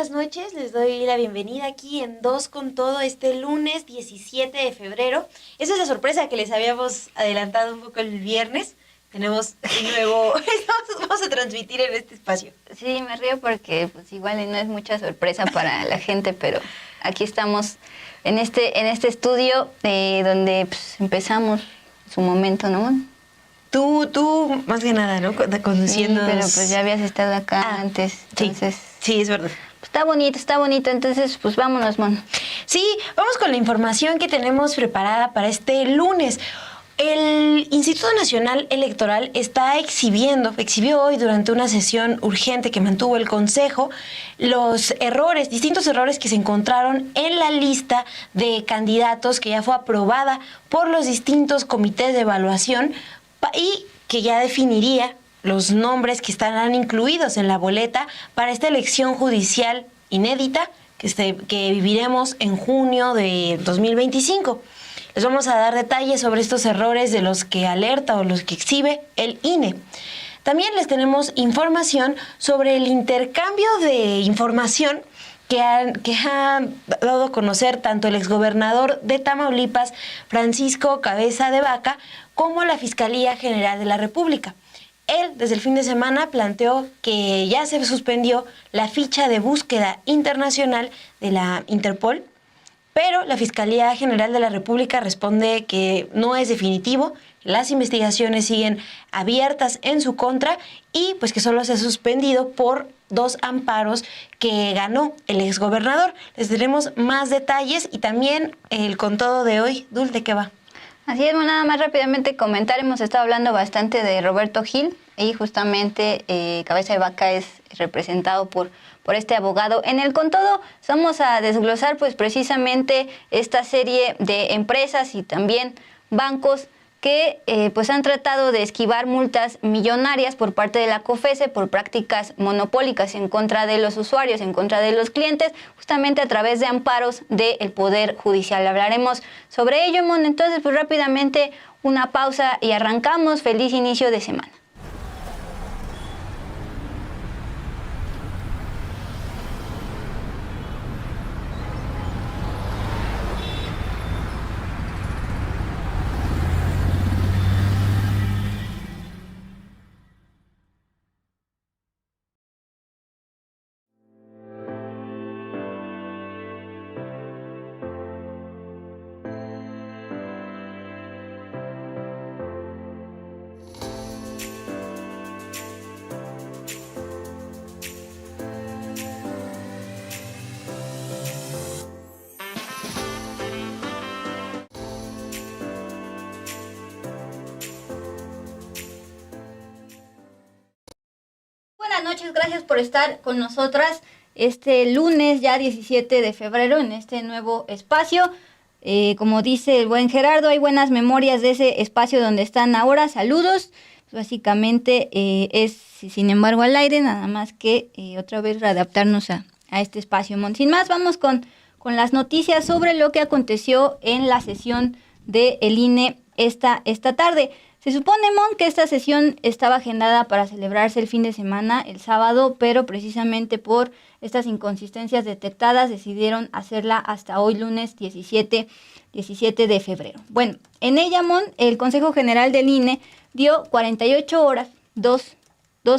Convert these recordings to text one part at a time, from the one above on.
buenas noches. Les doy la bienvenida aquí en Dos con Todo este lunes 17 de febrero. Esa es la sorpresa que les habíamos adelantado un poco el viernes. Tenemos un nuevo... vamos a transmitir en este espacio. Sí, me río porque pues igual no es mucha sorpresa para la gente, pero aquí estamos en este estudio donde pues, empezamos su momento, ¿no? Tú, más que nada, ¿no? Conduciendo... Sí, pero pues ya habías estado acá antes, entonces... Sí, es verdad. Pues, está bonito, entonces pues vámonos, Mon. Sí, vamos con la información que tenemos preparada para este lunes. El Instituto Nacional Electoral exhibió hoy durante una sesión urgente que mantuvo el Consejo, distintos errores que se encontraron en la lista de candidatos que ya fue aprobada por los distintos comités de evaluación y que ya definiría los nombres que estarán incluidos en la boleta para esta elección judicial inédita que viviremos en junio de 2025. Les vamos a dar detalles sobre estos errores de los que alerta o los que exhibe el INE. También les tenemos información sobre el intercambio de información que ha dado a conocer tanto el exgobernador de Tamaulipas, Francisco Cabeza de Vaca, como la Fiscalía General de la República. Él, desde el fin de semana, planteó que ya se suspendió la ficha de búsqueda internacional de la Interpol, pero la Fiscalía General de la República responde que no es definitivo, las investigaciones siguen abiertas en su contra y pues que solo se ha suspendido por 2 amparos que ganó el exgobernador. Les daremos más detalles y también el con todo de hoy. Dul, ¿de qué va? Así es, nada más rápidamente comentar, hemos estado hablando bastante de Roberto Gil y justamente Cabeza de Vaca es representado por este abogado. En el Con Todo vamos a desglosar pues precisamente esta serie de empresas y también bancos que pues han tratado de esquivar multas millonarias por parte de la COFECE por prácticas monopólicas en contra de los usuarios, en contra de los clientes, justamente a través de amparos del Poder Judicial. Hablaremos sobre ello, Mon. Entonces, pues rápidamente una pausa y arrancamos. Feliz inicio de semana. Buenas noches, gracias por estar con nosotras este lunes ya 17 de febrero en este nuevo espacio. Como dice el buen Gerardo, hay buenas memorias de ese espacio donde están ahora. Saludos. Básicamente es, sin embargo, al aire, nada más que otra vez readaptarnos a este espacio. Sin más, vamos con las noticias sobre lo que aconteció en la sesión del INE esta tarde. Se supone, Mon, que esta sesión estaba agendada para celebrarse el fin de semana, el sábado, pero precisamente por estas inconsistencias detectadas decidieron hacerla hasta hoy, lunes 17 de febrero. Bueno, en ella, Mon, el Consejo General del INE dio 48 horas, dos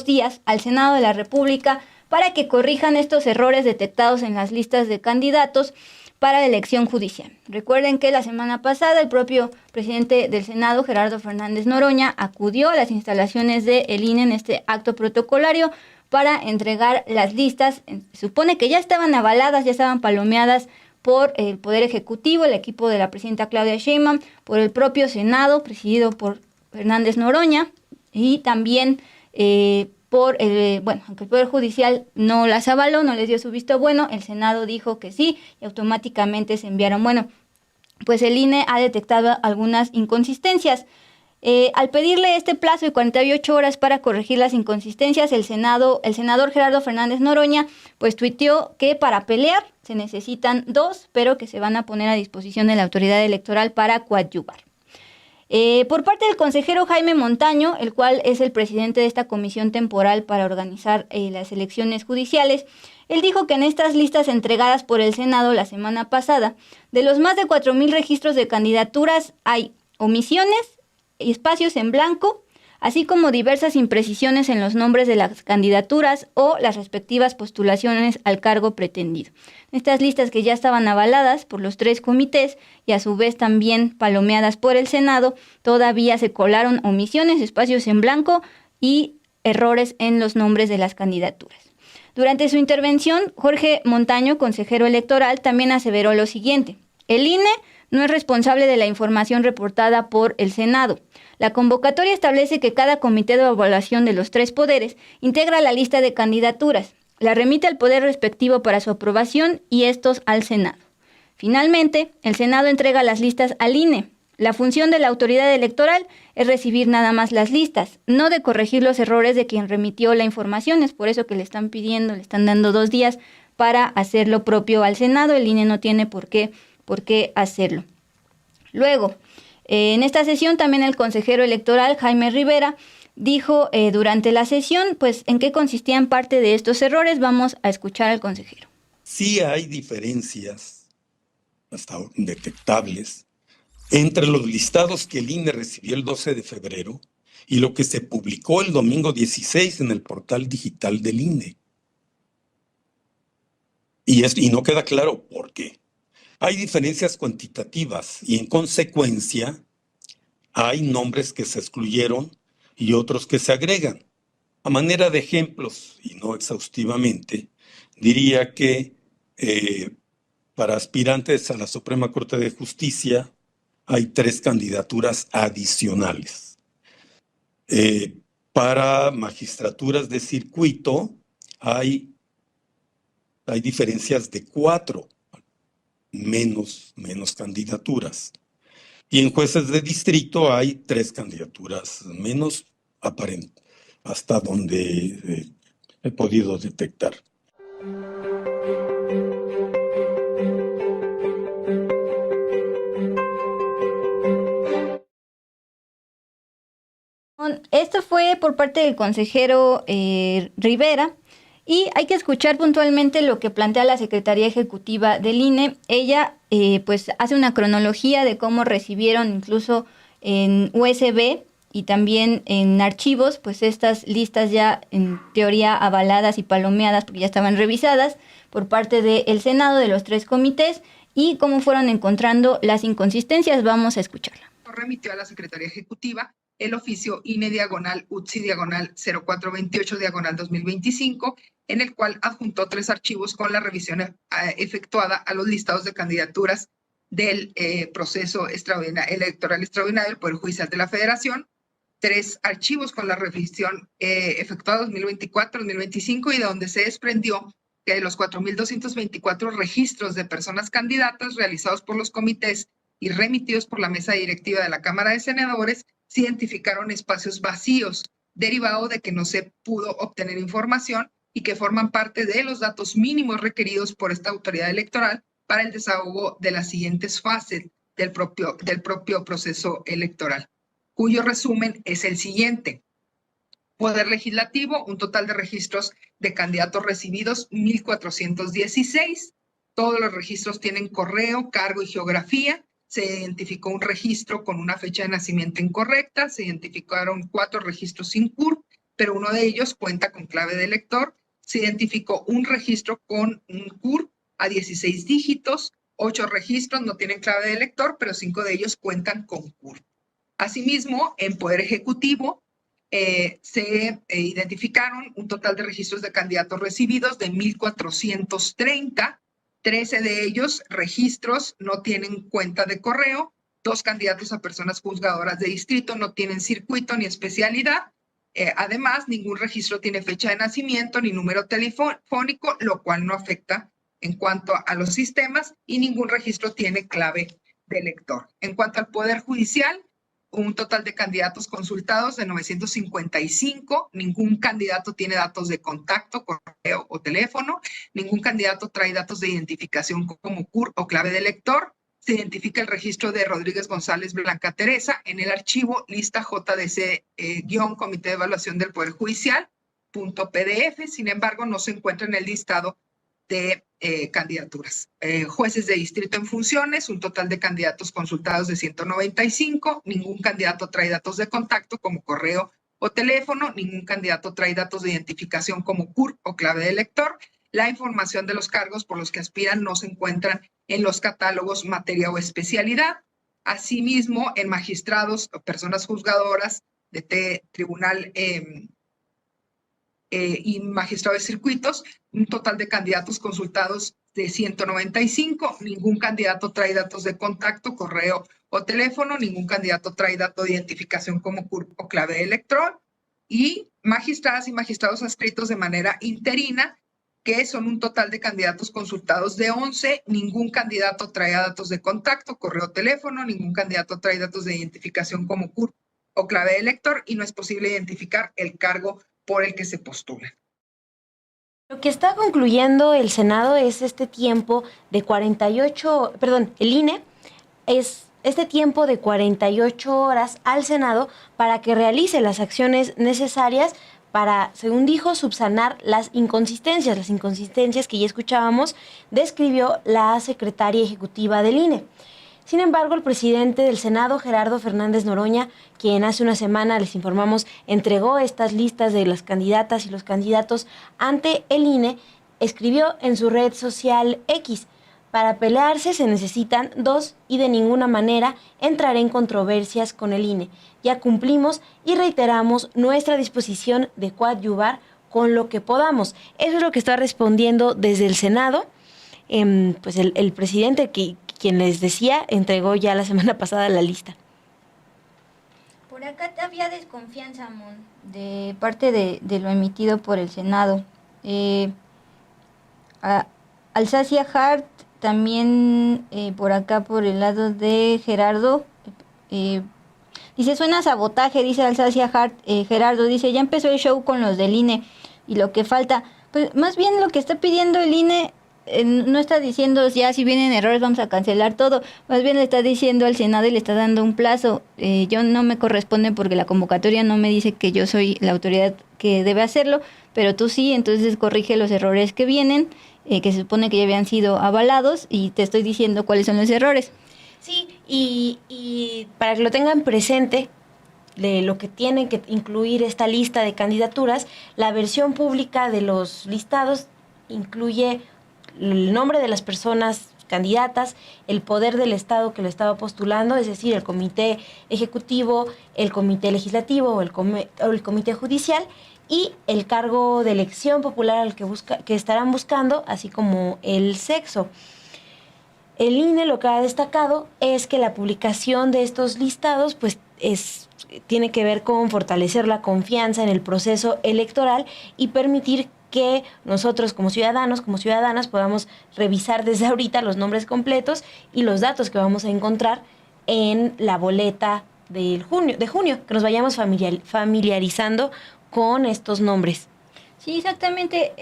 días, al Senado de la República para que corrijan estos errores detectados en las listas de candidatos para la elección judicial. Recuerden que la semana pasada el propio presidente del Senado, Gerardo Fernández Noroña, acudió a las instalaciones del INE en este acto protocolario para entregar las listas. Se supone que ya estaban avaladas, ya estaban palomeadas por el Poder Ejecutivo, el equipo de la presidenta Claudia Sheinbaum, por el propio Senado, presidido por Fernández Noroña, y también aunque el Poder Judicial no las avaló, no les dio su visto bueno, el Senado dijo que sí y automáticamente se enviaron. Bueno, pues el INE ha detectado algunas inconsistencias. Al pedirle este plazo de 48 horas para corregir las inconsistencias, el senador Gerardo Fernández Noroña pues tuiteó que para pelear se necesitan 2, pero que se van a poner a disposición de la autoridad electoral para coadyuvar. Por parte del consejero Jaime Montaño, el cual es el presidente de esta comisión temporal para organizar las elecciones judiciales, él dijo que en estas listas entregadas por el Senado la semana pasada, de los más de 4,000 registros de candidaturas hay omisiones, espacios en blanco, así como diversas imprecisiones en los nombres de las candidaturas o las respectivas postulaciones al cargo pretendido. Estas listas que ya estaban avaladas por los 3 comités y a su vez también palomeadas por el Senado, todavía se colaron omisiones, espacios en blanco y errores en los nombres de las candidaturas. Durante su intervención, Jorge Montaño, consejero electoral, también aseveró lo siguiente: el INE no es responsable de la información reportada por el Senado. La convocatoria establece que cada comité de evaluación de los 3 poderes integra la lista de candidaturas, la remite al poder respectivo para su aprobación y estos al Senado. Finalmente, el Senado entrega las listas al INE. La función de la autoridad electoral es recibir nada más las listas, no de corregir los errores de quien remitió la información. Es por eso que le están pidiendo, le están dando 2 días para hacer lo propio al Senado. El INE no tiene por qué hacerlo. Luego, en esta sesión también el consejero electoral Jaime Rivera dijo durante la sesión pues en qué consistían parte de estos errores. Vamos a escuchar al consejero. Sí hay diferencias hasta detectables entre los listados que el INE recibió el 12 de febrero y lo que se publicó el domingo 16 en el portal digital del INE. Y no queda claro por qué. Hay diferencias cuantitativas y en consecuencia hay nombres que se excluyeron y otros que se agregan. A manera de ejemplos, y no exhaustivamente, diría que para aspirantes a la Suprema Corte de Justicia hay 3 candidaturas adicionales. Para magistraturas de circuito hay diferencias de 4 menos candidaturas. Y en jueces de distrito hay 3 candidaturas menos, hasta donde he podido detectar. Esto fue por parte del consejero Rivera. Y hay que escuchar puntualmente lo que plantea la Secretaría Ejecutiva del INE. Ella pues hace una cronología de cómo recibieron incluso en USB y también en archivos, pues estas listas ya en teoría avaladas y palomeadas porque ya estaban revisadas por parte del Senado, de los 3 comités, y cómo fueron encontrando las inconsistencias. Vamos a escucharla. Remitió a la Secretaría Ejecutiva el oficio INE/UTSI/0428/2025, en el cual adjuntó 3 archivos con la revisión efectuada a los listados de candidaturas del proceso electoral extraordinario del Poder Judicial de la Federación, 3 archivos con la revisión efectuada 2024-2025, y de donde se desprendió que de los 4,224 registros de personas candidatas realizados por los comités y remitidos por la mesa directiva de la Cámara de Senadores, se identificaron espacios vacíos, derivado de que no se pudo obtener información y que forman parte de los datos mínimos requeridos por esta autoridad electoral para el desahogo de las siguientes fases del propio proceso electoral, cuyo resumen es el siguiente. Poder Legislativo, un total de registros de candidatos recibidos, 1,416. Todos los registros tienen correo, cargo y geografía. Se identificó un registro con una fecha de nacimiento incorrecta, se identificaron 4 registros sin CURP, pero uno de ellos cuenta con clave de elector. Se identificó un registro con un CURP a 16 dígitos, 8 registros no tienen clave de elector, pero 5 de ellos cuentan con CURP. Asimismo, en Poder Ejecutivo se identificaron un total de registros de candidatos recibidos de 1,430. 13 de ellos, registros, no tienen cuenta de correo. 2 candidatos a personas juzgadoras de distrito no tienen circuito ni especialidad. Además, ningún registro tiene fecha de nacimiento ni número telefónico, lo cual no afecta en cuanto a los sistemas, y ningún registro tiene clave de elector. En cuanto al Poder Judicial, un total de candidatos consultados de 955. Ningún candidato tiene datos de contacto, correo o teléfono. Ningún candidato trae datos de identificación como CURP o clave de elector. se identifica el registro de Rodríguez González Blanca Teresa en el archivo lista JDC-Comité de Evaluación del Poder Judicial, .pdf, sin embargo, no se encuentra en el listado de candidaturas. Jueces de distrito en funciones, un total de candidatos consultados de 195, ningún candidato trae datos de contacto como correo o teléfono, ningún candidato trae datos de identificación como CURP o clave de elector. La información de los cargos por los que aspiran no se encuentran en los catálogos, materia o especialidad. Asimismo, en magistrados o personas juzgadoras de tribunal y magistrado de circuitos, un total de candidatos consultados de 195, ningún candidato trae datos de contacto, correo o teléfono, ningún candidato trae dato de identificación como CURP o clave de elector, y magistradas y magistrados adscritos de manera interina, que son un total de candidatos consultados de 11, ningún candidato trae datos de contacto, correo o teléfono, ningún candidato trae datos de identificación como CURP o clave de elector, y no es posible identificar el cargo por el que se postula. Lo que está concluyendo el Senado es este tiempo de 48, perdón, el INE es este tiempo de 48 horas al Senado para que realice las acciones necesarias para, según dijo, subsanar las inconsistencias que ya escuchábamos, describió la secretaria ejecutiva del INE. Sin embargo, el presidente del Senado, Gerardo Fernández Noroña, quien hace una semana, les informamos, entregó estas listas de las candidatas y los candidatos ante el INE, escribió en su red social X: para pelearse se necesitan dos y de ninguna manera entraré en controversias con el INE. Ya cumplimos y reiteramos nuestra disposición de coadyuvar con lo que podamos. Eso es lo que está respondiendo desde el Senado. Pues el presidente, quien les decía, entregó ya la semana pasada la lista. Por acá había desconfianza, Mon, de parte de lo emitido por el Senado. Alsacia Hart, también por acá, por el lado de Gerardo, dice, suena sabotaje, dice Alsacia Hart. Gerardo dice, ya empezó el show con los del INE y lo que falta. Pues más bien lo que está pidiendo el INE, no está diciendo ya si vienen errores vamos a cancelar todo, más bien le está diciendo al Senado y le está dando un plazo. Yo no me corresponde porque la convocatoria no me dice que yo soy la autoridad que debe hacerlo, pero tú sí, entonces corrige los errores que vienen, que se supone que ya habían sido avalados, y te estoy diciendo cuáles son los errores. Sí, y para que lo tengan presente, de lo que tiene que incluir esta lista de candidaturas, la versión pública de los listados incluye el nombre de las personas candidatas, el poder del Estado que lo estaba postulando, es decir, el comité ejecutivo, el comité legislativo o el comité judicial, y el cargo de elección popular al que estarán buscando, así como el sexo. El INE lo que ha destacado es que la publicación de estos listados pues tiene que ver con fortalecer la confianza en el proceso electoral y permitir que nosotros como ciudadanos, como ciudadanas, podamos revisar desde ahorita los nombres completos y los datos que vamos a encontrar en la boleta de junio, que nos vayamos familiarizando con estos nombres. Sí, exactamente.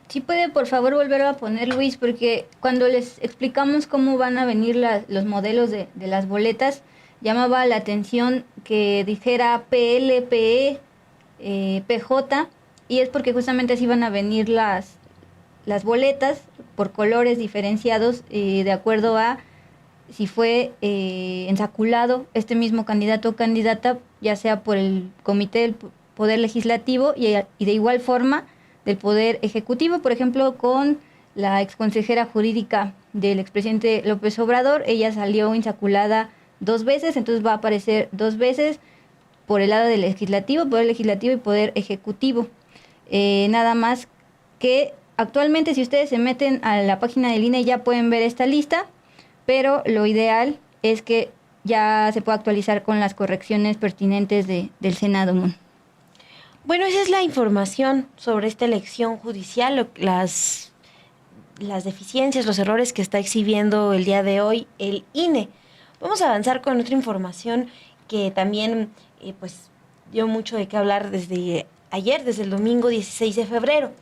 Si puede, por favor, volver a poner, Luis, porque cuando les explicamos cómo van a venir los modelos de las boletas, llamaba la atención que dijera PL, PE, PJ, y es porque justamente así van a venir las boletas por colores diferenciados de acuerdo a si fue ensaculado este mismo candidato o candidata, ya sea por el Comité del Poder Legislativo y de igual forma del Poder Ejecutivo. Por ejemplo, con la exconsejera jurídica del expresidente López Obrador, ella salió insaculada 2 veces, entonces va a aparecer 2 veces por el lado del Legislativo, Poder Legislativo y Poder Ejecutivo. Nada más que actualmente, si ustedes se meten a la página del INE, ya pueden ver esta lista, pero lo ideal es que ya se pueda actualizar con las correcciones pertinentes del Senado. Bueno, esa es la información sobre esta elección judicial, las deficiencias, los errores que está exhibiendo el día de hoy el INE. Vamos a avanzar con otra información que también pues dio mucho de qué hablar desde ayer, desde el domingo 16 de febrero.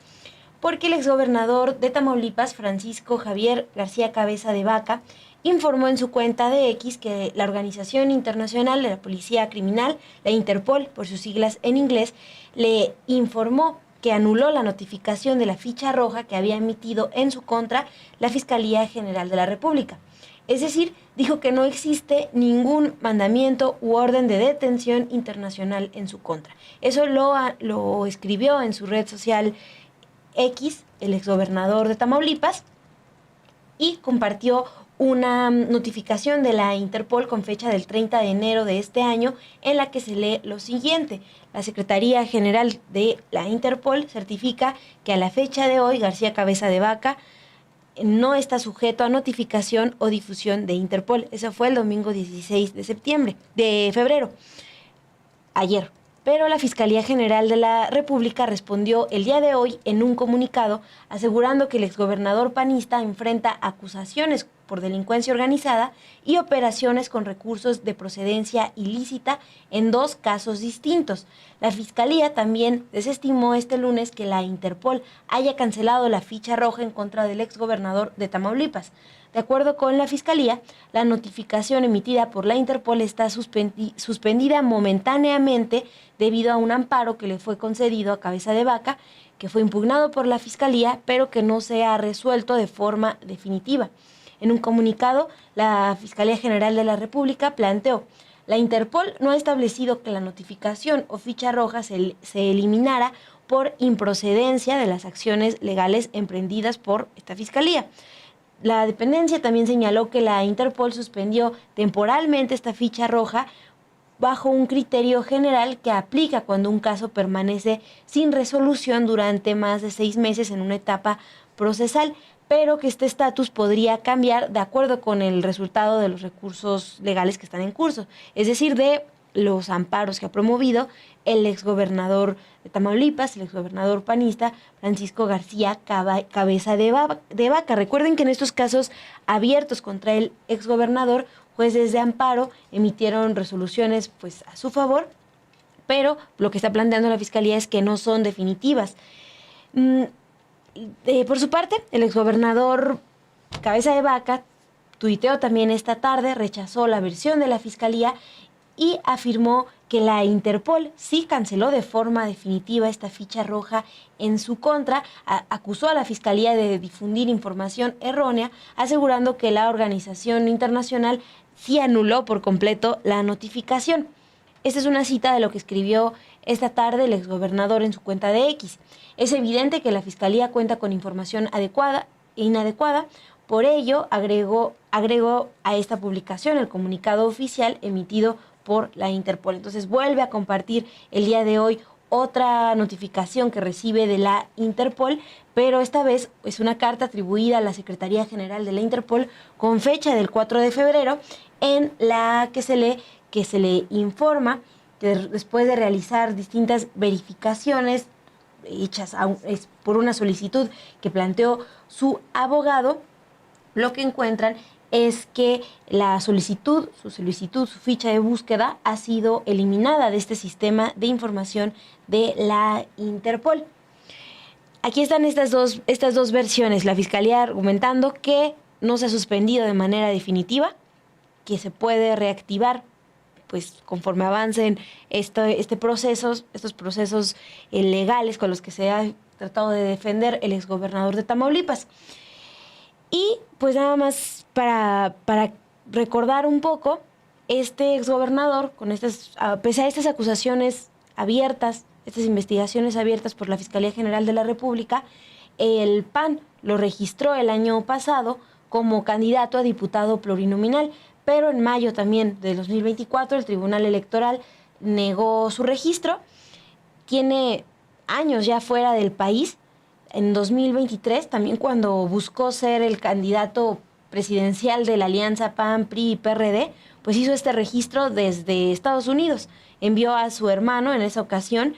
porque el exgobernador de Tamaulipas, Francisco Javier García Cabeza de Vaca, informó en su cuenta de X que la Organización Internacional de la Policía Criminal, la Interpol, por sus siglas en inglés, le informó que anuló la notificación de la ficha roja que había emitido en su contra la Fiscalía General de la República. Es decir, dijo que no existe ningún mandamiento u orden de detención internacional en su contra. Eso lo escribió en su red social X, el exgobernador de Tamaulipas, y compartió una notificación de la Interpol con fecha del 30 de enero de este año en la que se lee lo siguiente. La Secretaría General de la Interpol certifica que a la fecha de hoy García Cabeza de Vaca no está sujeto a notificación o difusión de Interpol. Eso fue el domingo 16 de febrero, ayer. Pero la Fiscalía General de la República respondió el día de hoy en un comunicado asegurando que el exgobernador panista enfrenta acusaciones por delincuencia organizada y operaciones con recursos de procedencia ilícita en 2 casos distintos. La Fiscalía también desestimó este lunes que la Interpol haya cancelado la ficha roja en contra del exgobernador de Tamaulipas. De acuerdo con la Fiscalía, la notificación emitida por la Interpol está suspendida momentáneamente debido a un amparo que le fue concedido a Cabeza de Vaca, que fue impugnado por la Fiscalía, pero que no se ha resuelto de forma definitiva. En un comunicado, la Fiscalía General de la República planteó: la Interpol no ha establecido que la notificación o ficha roja se eliminara por improcedencia de las acciones legales emprendidas por esta Fiscalía. La dependencia también señaló que la Interpol suspendió temporalmente esta ficha roja bajo un criterio general que aplica cuando un caso permanece sin resolución durante más de 6 meses en una etapa procesal, pero que este estatus podría cambiar de acuerdo con el resultado de los recursos legales que están en curso, es decir, de los amparos que ha promovido el exgobernador de Tamaulipas, el exgobernador panista Francisco García Cabeza de Vaca. Recuerden que en estos casos abiertos contra el exgobernador, jueces de amparo emitieron resoluciones pues a su favor, pero lo que está planteando la Fiscalía es que no son definitivas. Por su parte, el exgobernador Cabeza de Vaca tuiteó también esta tarde, rechazó la versión de la Fiscalía y afirmó que la Interpol sí canceló de forma definitiva esta ficha roja en su contra. Acusó a la Fiscalía de difundir información errónea, asegurando que la organización internacional sí anuló por completo la notificación. Esta es una cita de lo que escribió esta tarde el exgobernador en su cuenta de X. Es evidente que la Fiscalía cuenta con información adecuada e inadecuada. Por ello, agregó a esta publicación el comunicado oficial emitido por la Interpol. Entonces vuelve a compartir el día de hoy otra notificación que recibe de la Interpol, pero esta vez es una carta atribuida a la Secretaría General de la Interpol con fecha del 4 de febrero en la que se le informa que después de realizar distintas verificaciones hechas por una solicitud que planteó su abogado, lo que encuentran es que su ficha de búsqueda ha sido eliminada de este sistema de información de la Interpol. Aquí están estas dos versiones. La Fiscalía argumentando que no se ha suspendido de manera definitiva, que se puede reactivar pues conforme avancen estos procesos legales con los que se ha tratado de defender el exgobernador de Tamaulipas. Y pues nada más para recordar un poco, este exgobernador, pese a estas acusaciones abiertas, estas investigaciones abiertas por la Fiscalía General de la República, el PAN lo registró el año pasado como candidato a diputado plurinominal, pero en mayo también de 2024 el Tribunal Electoral negó su registro. Tiene años ya fuera del país. En 2023, también cuando buscó ser el candidato presidencial de la alianza PAN, PRI y PRD, pues hizo este registro desde Estados Unidos. Envió a su hermano en esa ocasión,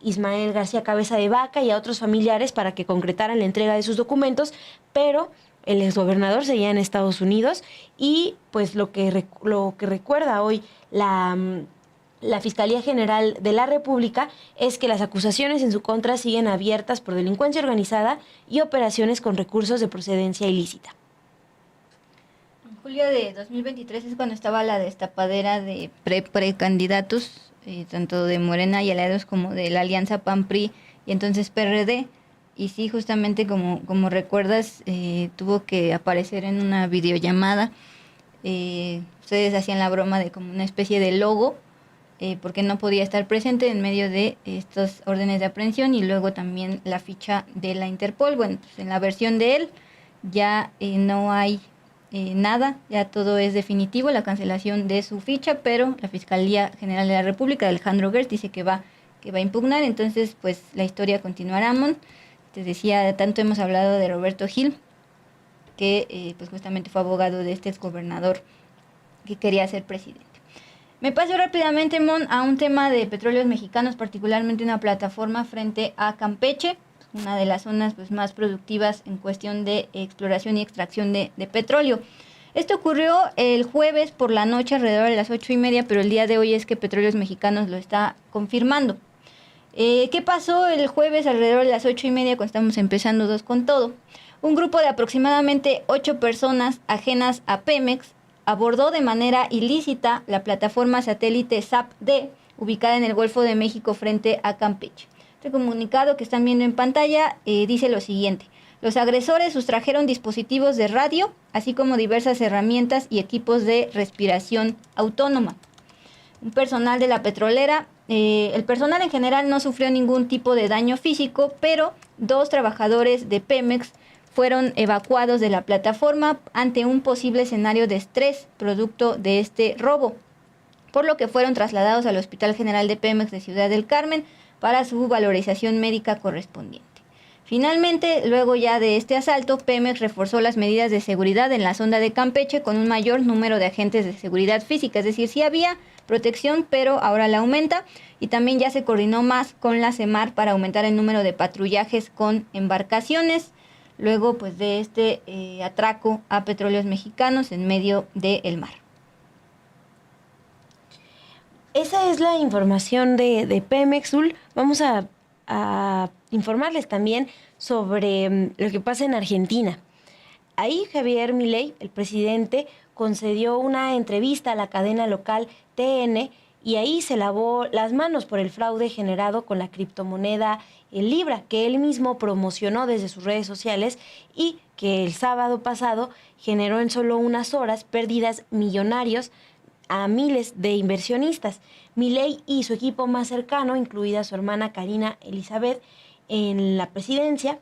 Ismael García Cabeza de Vaca, y a otros familiares para que concretaran la entrega de sus documentos, pero el exgobernador seguía en Estados Unidos y pues lo que recuerda hoy la la Fiscalía General de la República es que las acusaciones en su contra siguen abiertas por delincuencia organizada y operaciones con recursos de procedencia ilícita. En julio de 2023 es cuando estaba la destapadera de precandidatos, tanto de Morena y aliados como de la alianza PAN-PRI y entonces PRD. Y sí, justamente como recuerdas, tuvo que aparecer en una videollamada. Ustedes hacían la broma de como una especie de logo, porque no podía estar presente en medio de estas órdenes de aprehensión y luego también la ficha de la Interpol. Bueno, pues en la versión de él ya no hay nada, ya todo es definitivo, la cancelación de su ficha, pero la Fiscalía General de la República, Alejandro Gertz, dice que va a impugnar, entonces pues la historia continuará, Mon. Te decía, tanto hemos hablado de Roberto Gil, que pues justamente fue abogado de este exgobernador que quería ser presidente. Me paso rápidamente, Mon, a un tema de petróleos mexicanos, particularmente una plataforma frente a Campeche, una de las zonas pues, más productivas en cuestión de exploración y extracción de petróleo. Esto ocurrió el jueves por la noche, alrededor de las 8:30, pero el día de hoy es que Petróleos Mexicanos lo está confirmando. ¿Qué pasó el jueves alrededor de las 8:30 cuando estamos empezando dos con todo? Un grupo de aproximadamente 8 personas ajenas a Pemex abordó de manera ilícita la plataforma satélite ZAP-D, ubicada en el Golfo de México frente a Campeche. Este comunicado que están viendo en pantalla dice lo siguiente: los agresores sustrajeron dispositivos de radio, así como diversas herramientas y equipos de respiración autónoma. Un personal de la petrolera, el personal en general no sufrió ningún tipo de daño físico, pero 2 trabajadores de Pemex fueron evacuados de la plataforma ante un posible escenario de estrés producto de este robo, por lo que fueron trasladados al Hospital General de Pemex de Ciudad del Carmen para su valorización médica correspondiente. Finalmente, luego ya de este asalto, Pemex reforzó las medidas de seguridad en la sonda de Campeche con un mayor número de agentes de seguridad física, es decir, sí había protección, pero ahora la aumenta, y también ya se coordinó más con la CEMAR para aumentar el número de patrullajes con embarcaciones, luego pues de este atraco a petróleos mexicanos en medio del mar. Esa es la información de Pemex, Ul. Vamos a informarles también sobre lo que pasa en Argentina. Ahí Javier Milei, el presidente, concedió una entrevista a la cadena local TN y ahí se lavó las manos por el fraude generado con la criptomoneda Libra, que él mismo promocionó desde sus redes sociales y que el sábado pasado generó en solo unas horas pérdidas millonarias a miles de inversionistas. Milei y su equipo más cercano, incluida su hermana Karina Elizabeth, en la presidencia,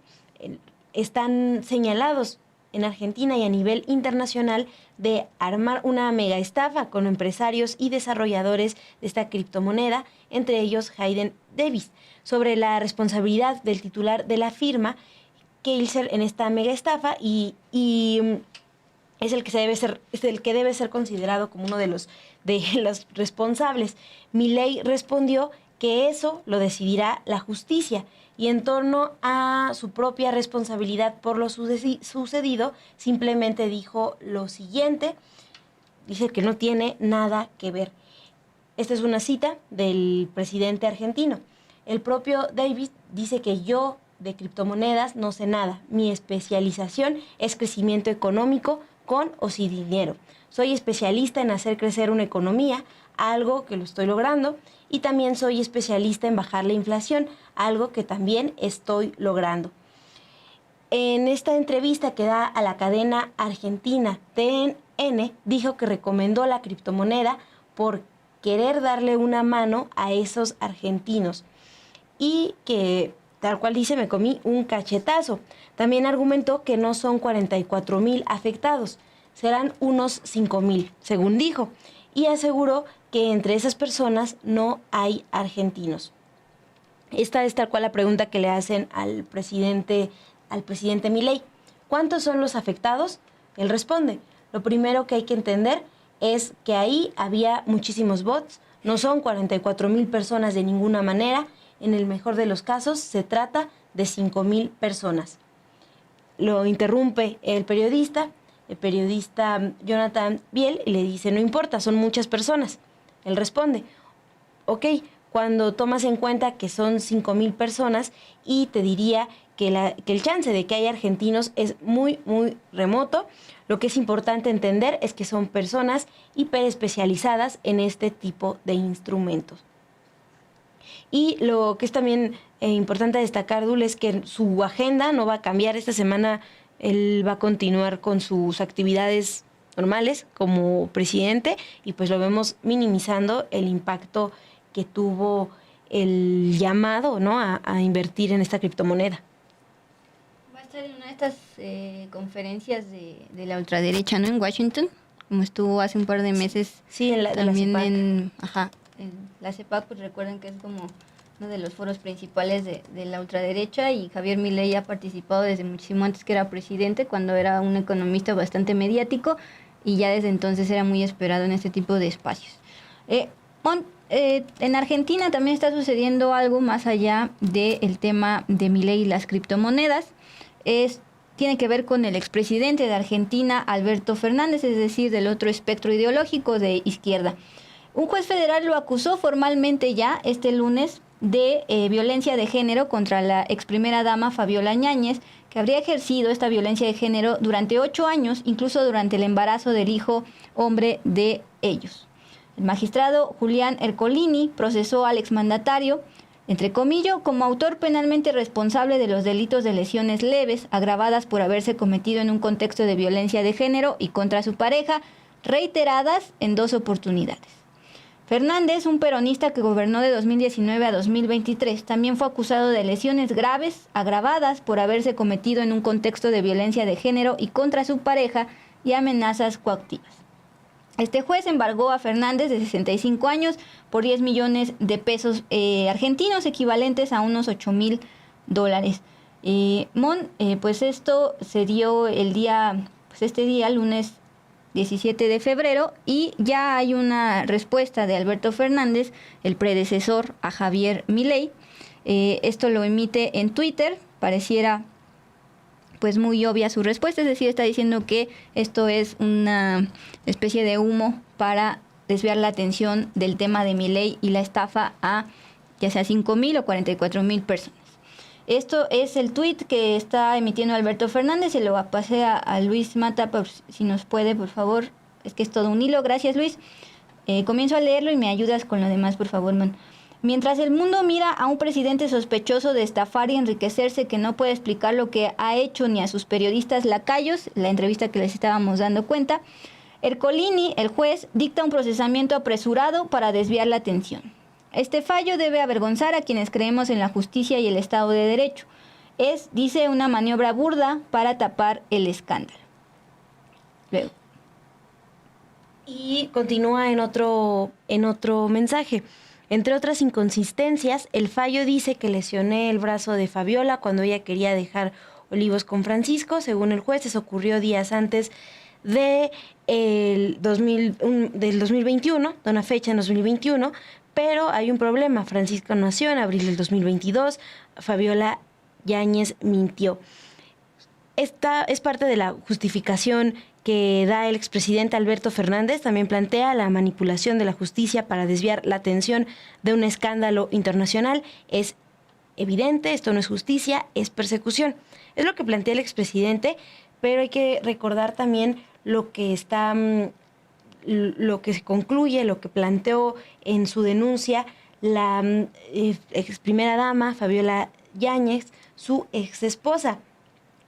están señalados en Argentina y a nivel internacional de armar una mega estafa con empresarios y desarrolladores de esta criptomoneda, entre ellos Hayden Davis, sobre la responsabilidad del titular de la firma Kelser en esta mega estafa y es el que debe ser considerado como uno de los responsables. Milei respondió que eso lo decidirá la justicia y en torno a su propia responsabilidad por lo sucedido, simplemente dijo lo siguiente, dice que no tiene nada que ver. Esta es una cita del presidente argentino. El propio Davis dice que yo de criptomonedas no sé nada. Mi especialización es crecimiento económico con o sin dinero. Soy especialista en hacer crecer una economía, algo que lo estoy logrando, y también soy especialista en bajar la inflación, algo que también estoy logrando. En esta entrevista que da a la cadena argentina TN, dijo que recomendó la criptomoneda por querer darle una mano a esos argentinos y que, tal cual dice, me comí un cachetazo. También argumentó que no son 44,000 afectados, serán unos 5,000, según dijo, y aseguró que entre esas personas no hay argentinos. Esta es tal cual la pregunta que le hacen al presidente Milei. ¿Cuántos son los afectados? Él responde, lo primero que hay que entender es que ahí había muchísimos bots, no son 44,000 personas de ninguna manera, en el mejor de los casos se trata de 5,000 personas. Lo interrumpe el periodista Jonathan Biel, y le dice, no importa, son muchas personas. Él responde, ok, cuando tomas en cuenta que son 5,000 personas, y te diría que el chance de que haya argentinos es muy, muy remoto. Lo que es importante entender es que son personas hiperespecializadas en este tipo de instrumentos. Y lo que es también importante destacar, Dul, es que su agenda no va a cambiar. Esta semana él va a continuar con sus actividades normales como presidente, y pues lo vemos minimizando el impacto que tuvo el llamado, ¿no?, a invertir en esta criptomoneda. Va a estar en una de estas conferencias de la ultraderecha, ¿no? En Washington, como estuvo hace un par de meses. Sí, en la también CEPAC. en la CEPAC, pues recuerden que es como uno de los foros principales de la ultraderecha, y Javier Milei ha participado desde muchísimo antes que era presidente, cuando era un economista bastante mediático, y ya desde entonces era muy esperado en este tipo de espacios. En Argentina también está sucediendo algo más allá del tema de Milei y las criptomonedas. Tiene que ver con el expresidente de Argentina, Alberto Fernández, es decir, del otro espectro ideológico de izquierda. Un juez federal lo acusó formalmente ya este lunes de violencia de género contra la ex primera dama Fabiola Yáñez, que habría ejercido esta violencia de género durante 8 años, incluso durante el embarazo del hijo hombre de ellos. El magistrado Julián Ercolini procesó al exmandatario, entre comillas, como autor penalmente responsable de los delitos de lesiones leves agravadas por haberse cometido en un contexto de violencia de género y contra su pareja, reiteradas en 2 oportunidades. Fernández, un peronista que gobernó de 2019 a 2023, también fue acusado de lesiones graves agravadas por haberse cometido en un contexto de violencia de género y contra su pareja y amenazas coactivas. Este juez embargó a Fernández, de 65 años, por 10 millones de pesos argentinos, equivalentes a unos $8,000. Pues esto se dio este día, lunes 17 de febrero, y ya hay una respuesta de Alberto Fernández, el predecesor a Javier Milei. Esto lo emite en Twitter, pareciera pues muy obvia su respuesta, es decir, está diciendo que esto es una especie de humo para desviar la atención del tema de Milei y la estafa a ya sea 5,000 o 44,000 personas. Esto es el tuit que está emitiendo Alberto Fernández. Se lo pasé a Luis Mata, si nos puede, por favor. Es que es todo un hilo. Gracias, Luis. Comienzo a leerlo y me ayudas con lo demás, por favor, man. Mientras el mundo mira a un presidente sospechoso de estafar y enriquecerse, que no puede explicar lo que ha hecho ni a sus periodistas lacayos, la entrevista que les estábamos dando cuenta, Ercolini, el juez, dicta un procesamiento apresurado para desviar la atención. Este fallo debe avergonzar a quienes creemos en la justicia y el Estado de Derecho. Es, dice, una maniobra burda para tapar el escándalo. Luego. Y continúa en otro mensaje. Entre otras inconsistencias, el fallo dice que lesioné el brazo de Fabiola cuando ella quería dejar Olivos con Francisco. Según el juez, eso ocurrió días antes del 2021, de una fecha en 2021, pero hay un problema. Francisco nació en abril del 2022, Fabiola Yáñez mintió. Esta es parte de la justificación que da el expresidente Alberto Fernández. También plantea la manipulación de la justicia para desviar la atención de un escándalo internacional. Es evidente, esto no es justicia, es persecución. Es lo que plantea el expresidente, pero hay que recordar también lo que se concluye, lo que planteó en su denuncia la ex primera dama Fabiola Yáñez, su ex esposa.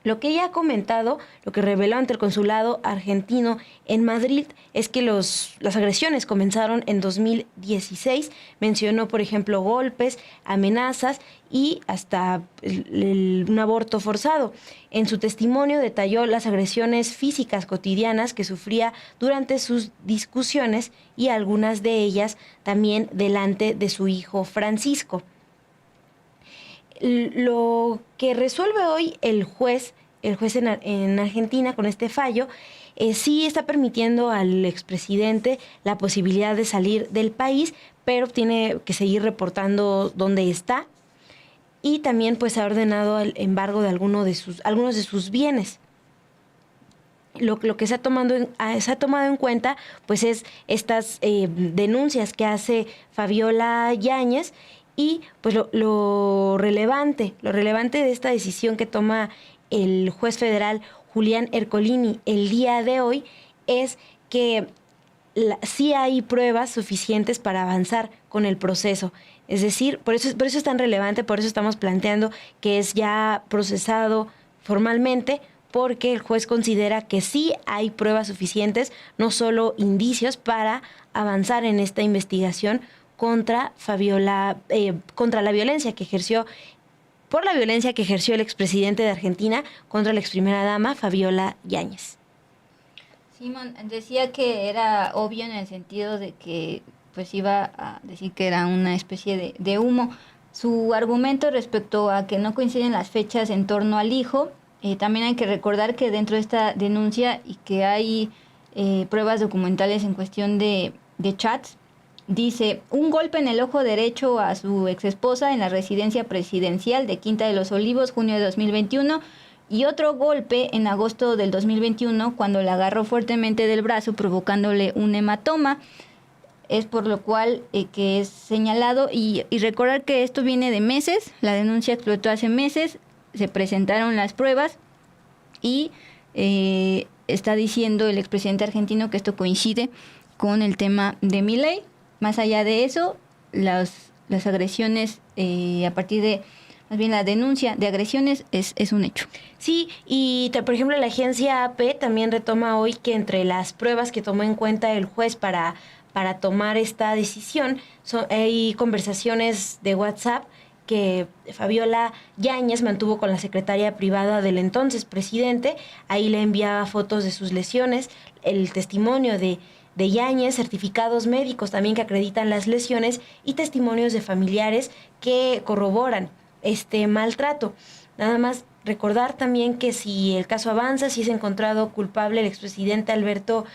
Lo que ella ha comentado, lo que reveló ante el consulado argentino en Madrid, es que las agresiones comenzaron en 2016. Mencionó, por ejemplo, golpes, amenazas y hasta un aborto forzado. En su testimonio detalló las agresiones físicas cotidianas que sufría durante sus discusiones, y algunas de ellas también delante de su hijo Francisco. Lo que resuelve hoy el juez en Argentina con este fallo, sí está permitiendo al expresidente la posibilidad de salir del país, pero tiene que seguir reportando dónde está, y también pues ha ordenado el embargo de algunos de sus bienes. lo que se ha tomado en cuenta pues es estas denuncias que hace Fabiola Yáñez y pues lo relevante de esta decisión que toma el juez federal Julián Ercolini el día de hoy es que sí hay pruebas suficientes para avanzar con el proceso. Es decir, por eso es tan relevante, por eso estamos planteando que es ya procesado formalmente, porque el juez considera que sí hay pruebas suficientes, no solo indicios, para avanzar en esta investigación contra Fabiola, contra la violencia que ejerció, por la violencia que ejerció el expresidente de Argentina contra la ex primera dama Fabiola Yáñez. Simón decía que era obvio en el sentido de que pues iba a decir que era una especie de humo. Su argumento respecto a que no coinciden las fechas en torno al hijo, también hay que recordar que dentro de esta denuncia y que hay pruebas documentales en cuestión de chats, dice, un golpe en el ojo derecho a su exesposa en la residencia presidencial de Quinta de los Olivos, junio de 2021, y otro golpe en agosto del 2021 cuando la agarró fuertemente del brazo provocándole un hematoma. Es por lo cual que es señalado y recordar que esto viene de meses, la denuncia explotó hace meses, se presentaron las pruebas y está diciendo el expresidente argentino que esto coincide con el tema de Milei. Más allá de eso, las agresiones a partir de, más bien la denuncia de agresiones es un hecho. Sí, y por ejemplo la agencia AP también retoma hoy que entre las pruebas que tomó en cuenta el juez para tomar esta decisión hay conversaciones de WhatsApp que Fabiola Yáñez mantuvo con la secretaria privada del entonces presidente. Ahí le enviaba fotos de sus lesiones, el testimonio de Yáñez, certificados médicos también que acreditan las lesiones y testimonios de familiares que corroboran este maltrato. Nada más recordar también que si el caso avanza, si es encontrado culpable el expresidente Alberto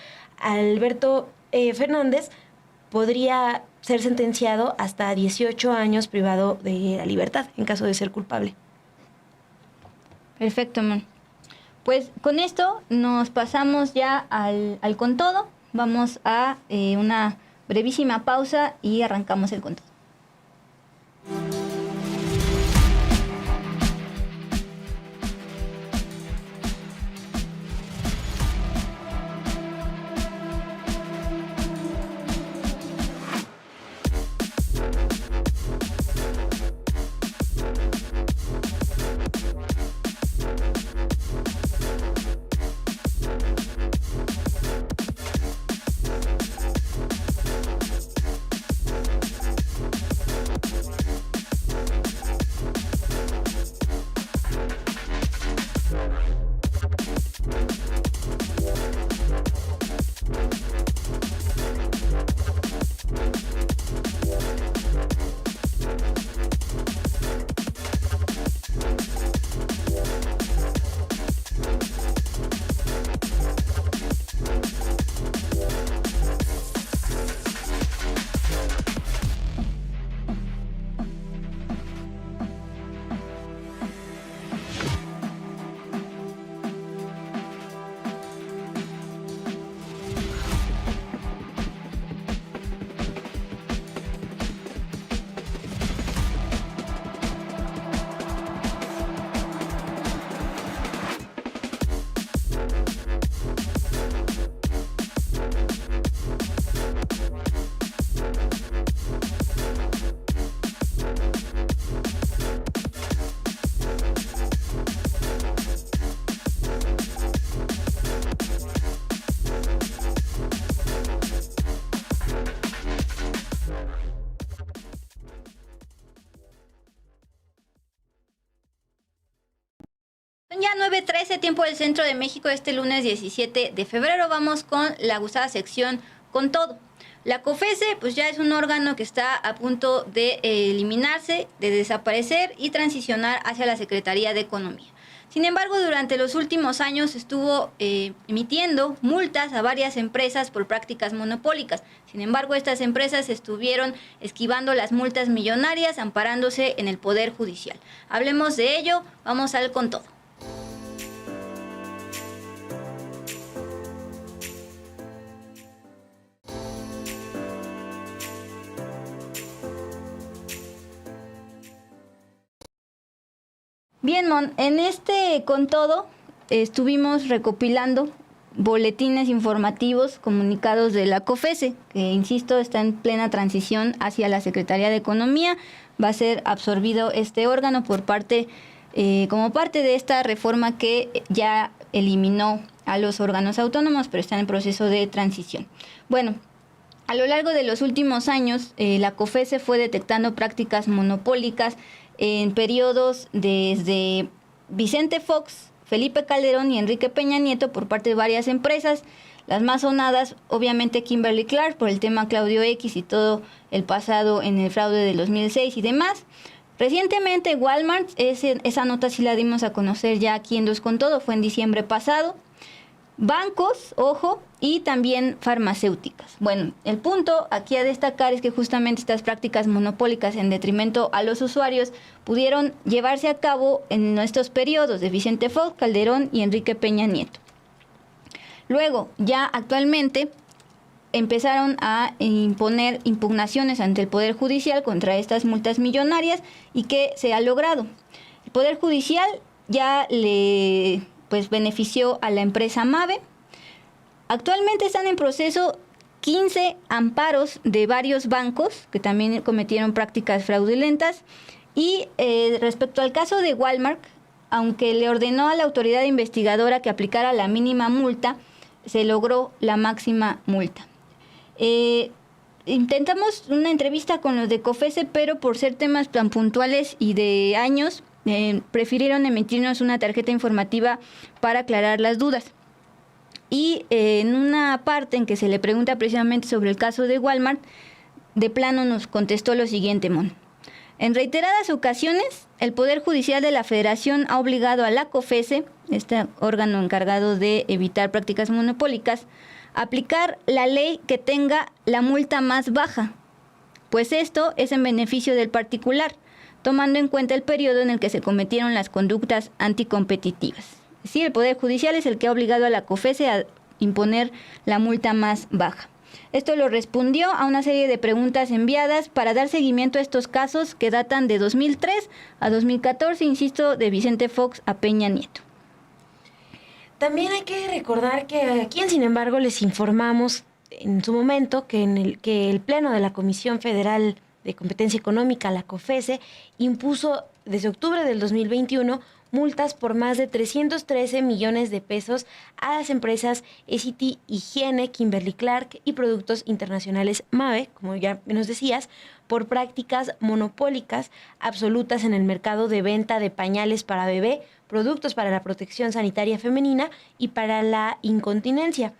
Fernández, podría ser sentenciado hasta 18 años privado de la libertad en caso de ser culpable. Perfecto, man. Pues con esto nos pasamos ya al con todo. Vamos a una brevísima pausa y arrancamos el con todo. Son ya 9:13, tiempo del centro de México, este lunes 17 de febrero. Vamos con la gustada sección con todo. La COFESE pues ya es un órgano que está a punto de eliminarse, de desaparecer y transicionar hacia la Secretaría de Economía. Sin embargo, durante los últimos años estuvo emitiendo multas a varias empresas por prácticas monopólicas. Sin embargo, estas empresas estuvieron esquivando las multas millonarias, amparándose en el Poder Judicial. Hablemos de ello, vamos al con todo. Bien, Mon, en Con Todo estuvimos recopilando boletines informativos, comunicados de la COFESE, que insisto está en plena transición hacia la Secretaría de Economía. Va a ser absorbido este órgano como parte de esta reforma que ya eliminó a los órganos autónomos, pero está en proceso de transición. Bueno, a lo largo de los últimos años, la COFESE fue detectando prácticas monopólicas en periodos desde Vicente Fox, Felipe Calderón y Enrique Peña Nieto por parte de varias empresas. Las más sonadas, obviamente Kimberly-Clark por el tema Claudio X y todo el pasado en el fraude del 2006 y demás. Recientemente Walmart, esa nota sí la dimos a conocer ya aquí en Dos con Todo, fue en diciembre pasado. Bancos, ojo, y también farmacéuticas. Bueno, el punto aquí a destacar es que justamente estas prácticas monopólicas en detrimento a los usuarios pudieron llevarse a cabo en estos periodos de Vicente Fox, Calderón y Enrique Peña Nieto. Luego, ya actualmente empezaron a imponer impugnaciones ante el Poder Judicial contra estas multas millonarias y que se ha logrado. El Poder Judicial ya le benefició a la empresa Mave. Actualmente están en proceso 15 amparos de varios bancos que también cometieron prácticas fraudulentas. Y respecto al caso de Walmart, aunque le ordenó a la autoridad investigadora que aplicara la mínima multa, se logró la máxima multa. Intentamos una entrevista con los de COFESE, pero por ser temas tan puntuales y de años, prefirieron emitirnos una tarjeta informativa para aclarar las dudas. Y en una parte en que se le pregunta precisamente sobre el caso de Walmart, de plano nos contestó lo siguiente, Mon. En reiteradas ocasiones, el Poder Judicial de la Federación ha obligado a la COFESE, este órgano encargado de evitar prácticas monopólicas, a aplicar la ley que tenga la multa más baja, pues esto es en beneficio del particular, tomando en cuenta el periodo en el que se cometieron las conductas anticompetitivas. Es decir, el Poder Judicial es el que ha obligado a la COFESE a imponer la multa más baja. Esto lo respondió a una serie de preguntas enviadas para dar seguimiento a estos casos que datan de 2003 a 2014, insisto, de Vicente Fox a Peña Nieto. También hay que recordar que aquí en Sin embargo les informamos en su momento que el Pleno de la Comisión Federal de Competencia Económica, la COFESE, impuso desde octubre del 2021 multas por más de 313 millones de pesos a las empresas Essity Higiene, Kimberly-Clark y Productos Internacionales Mave, como ya nos decías, por prácticas monopólicas absolutas en el mercado de venta de pañales para bebé, productos para la protección sanitaria femenina y para la incontinencia.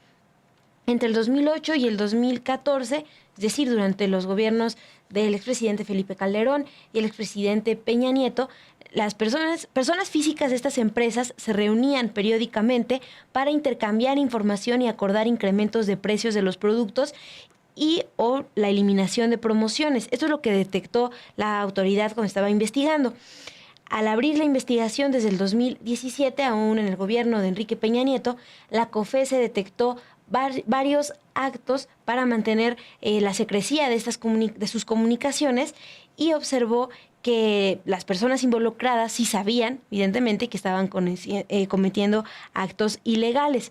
Entre el 2008 y el 2014, es decir, durante los gobiernos del expresidente Felipe Calderón y el expresidente Peña Nieto, las personas físicas de estas empresas se reunían periódicamente para intercambiar información y acordar incrementos de precios de los productos o la eliminación de promociones. Esto es lo que detectó la autoridad cuando estaba investigando. Al abrir la investigación desde el 2017, aún en el gobierno de Enrique Peña Nieto, la COFESE detectó varios actos para mantener la secrecía de sus comunicaciones y observó que las personas involucradas sí sabían, evidentemente, que estaban cometiendo actos ilegales.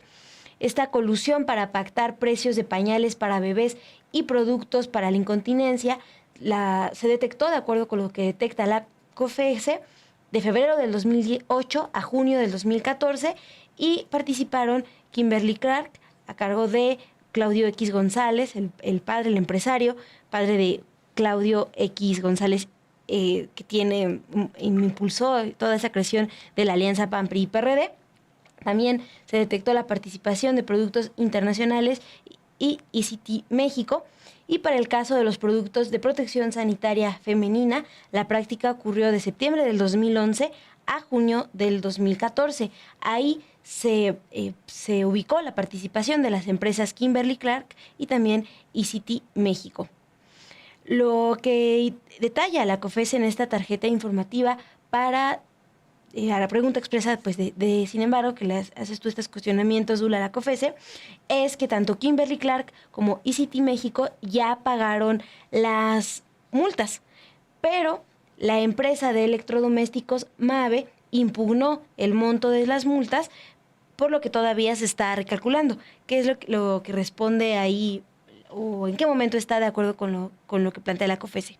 Esta colusión para pactar precios de pañales para bebés y productos para la incontinencia se detectó, de acuerdo con lo que detecta la COFESE, de febrero del 2008 a junio del 2014, y participaron Kimberly-Clark, a cargo de Claudio X González, el padre, el empresario, padre de Claudio X González, que impulsó toda esa creación de la alianza PAN, PRI y PRD. También se detectó la participación de Productos Internacionales y Essity México. Y para el caso de los productos de protección sanitaria femenina, la práctica ocurrió de septiembre del 2011 a junio del 2014. Ahí se ubicó la participación de las empresas Kimberly-Clark y también Essity México. Lo que detalla la COFESE en esta tarjeta informativa para a la pregunta expresa sin embargo, que le haces tú estos cuestionamientos, Dula, a la COFESE, es que tanto Kimberly-Clark como Essity México ya pagaron las multas, pero la empresa de electrodomésticos Mave impugnó el monto de las multas, por lo que todavía se está recalculando. ¿Qué es lo que responde ahí o en qué momento está de acuerdo con lo que plantea la COFESE?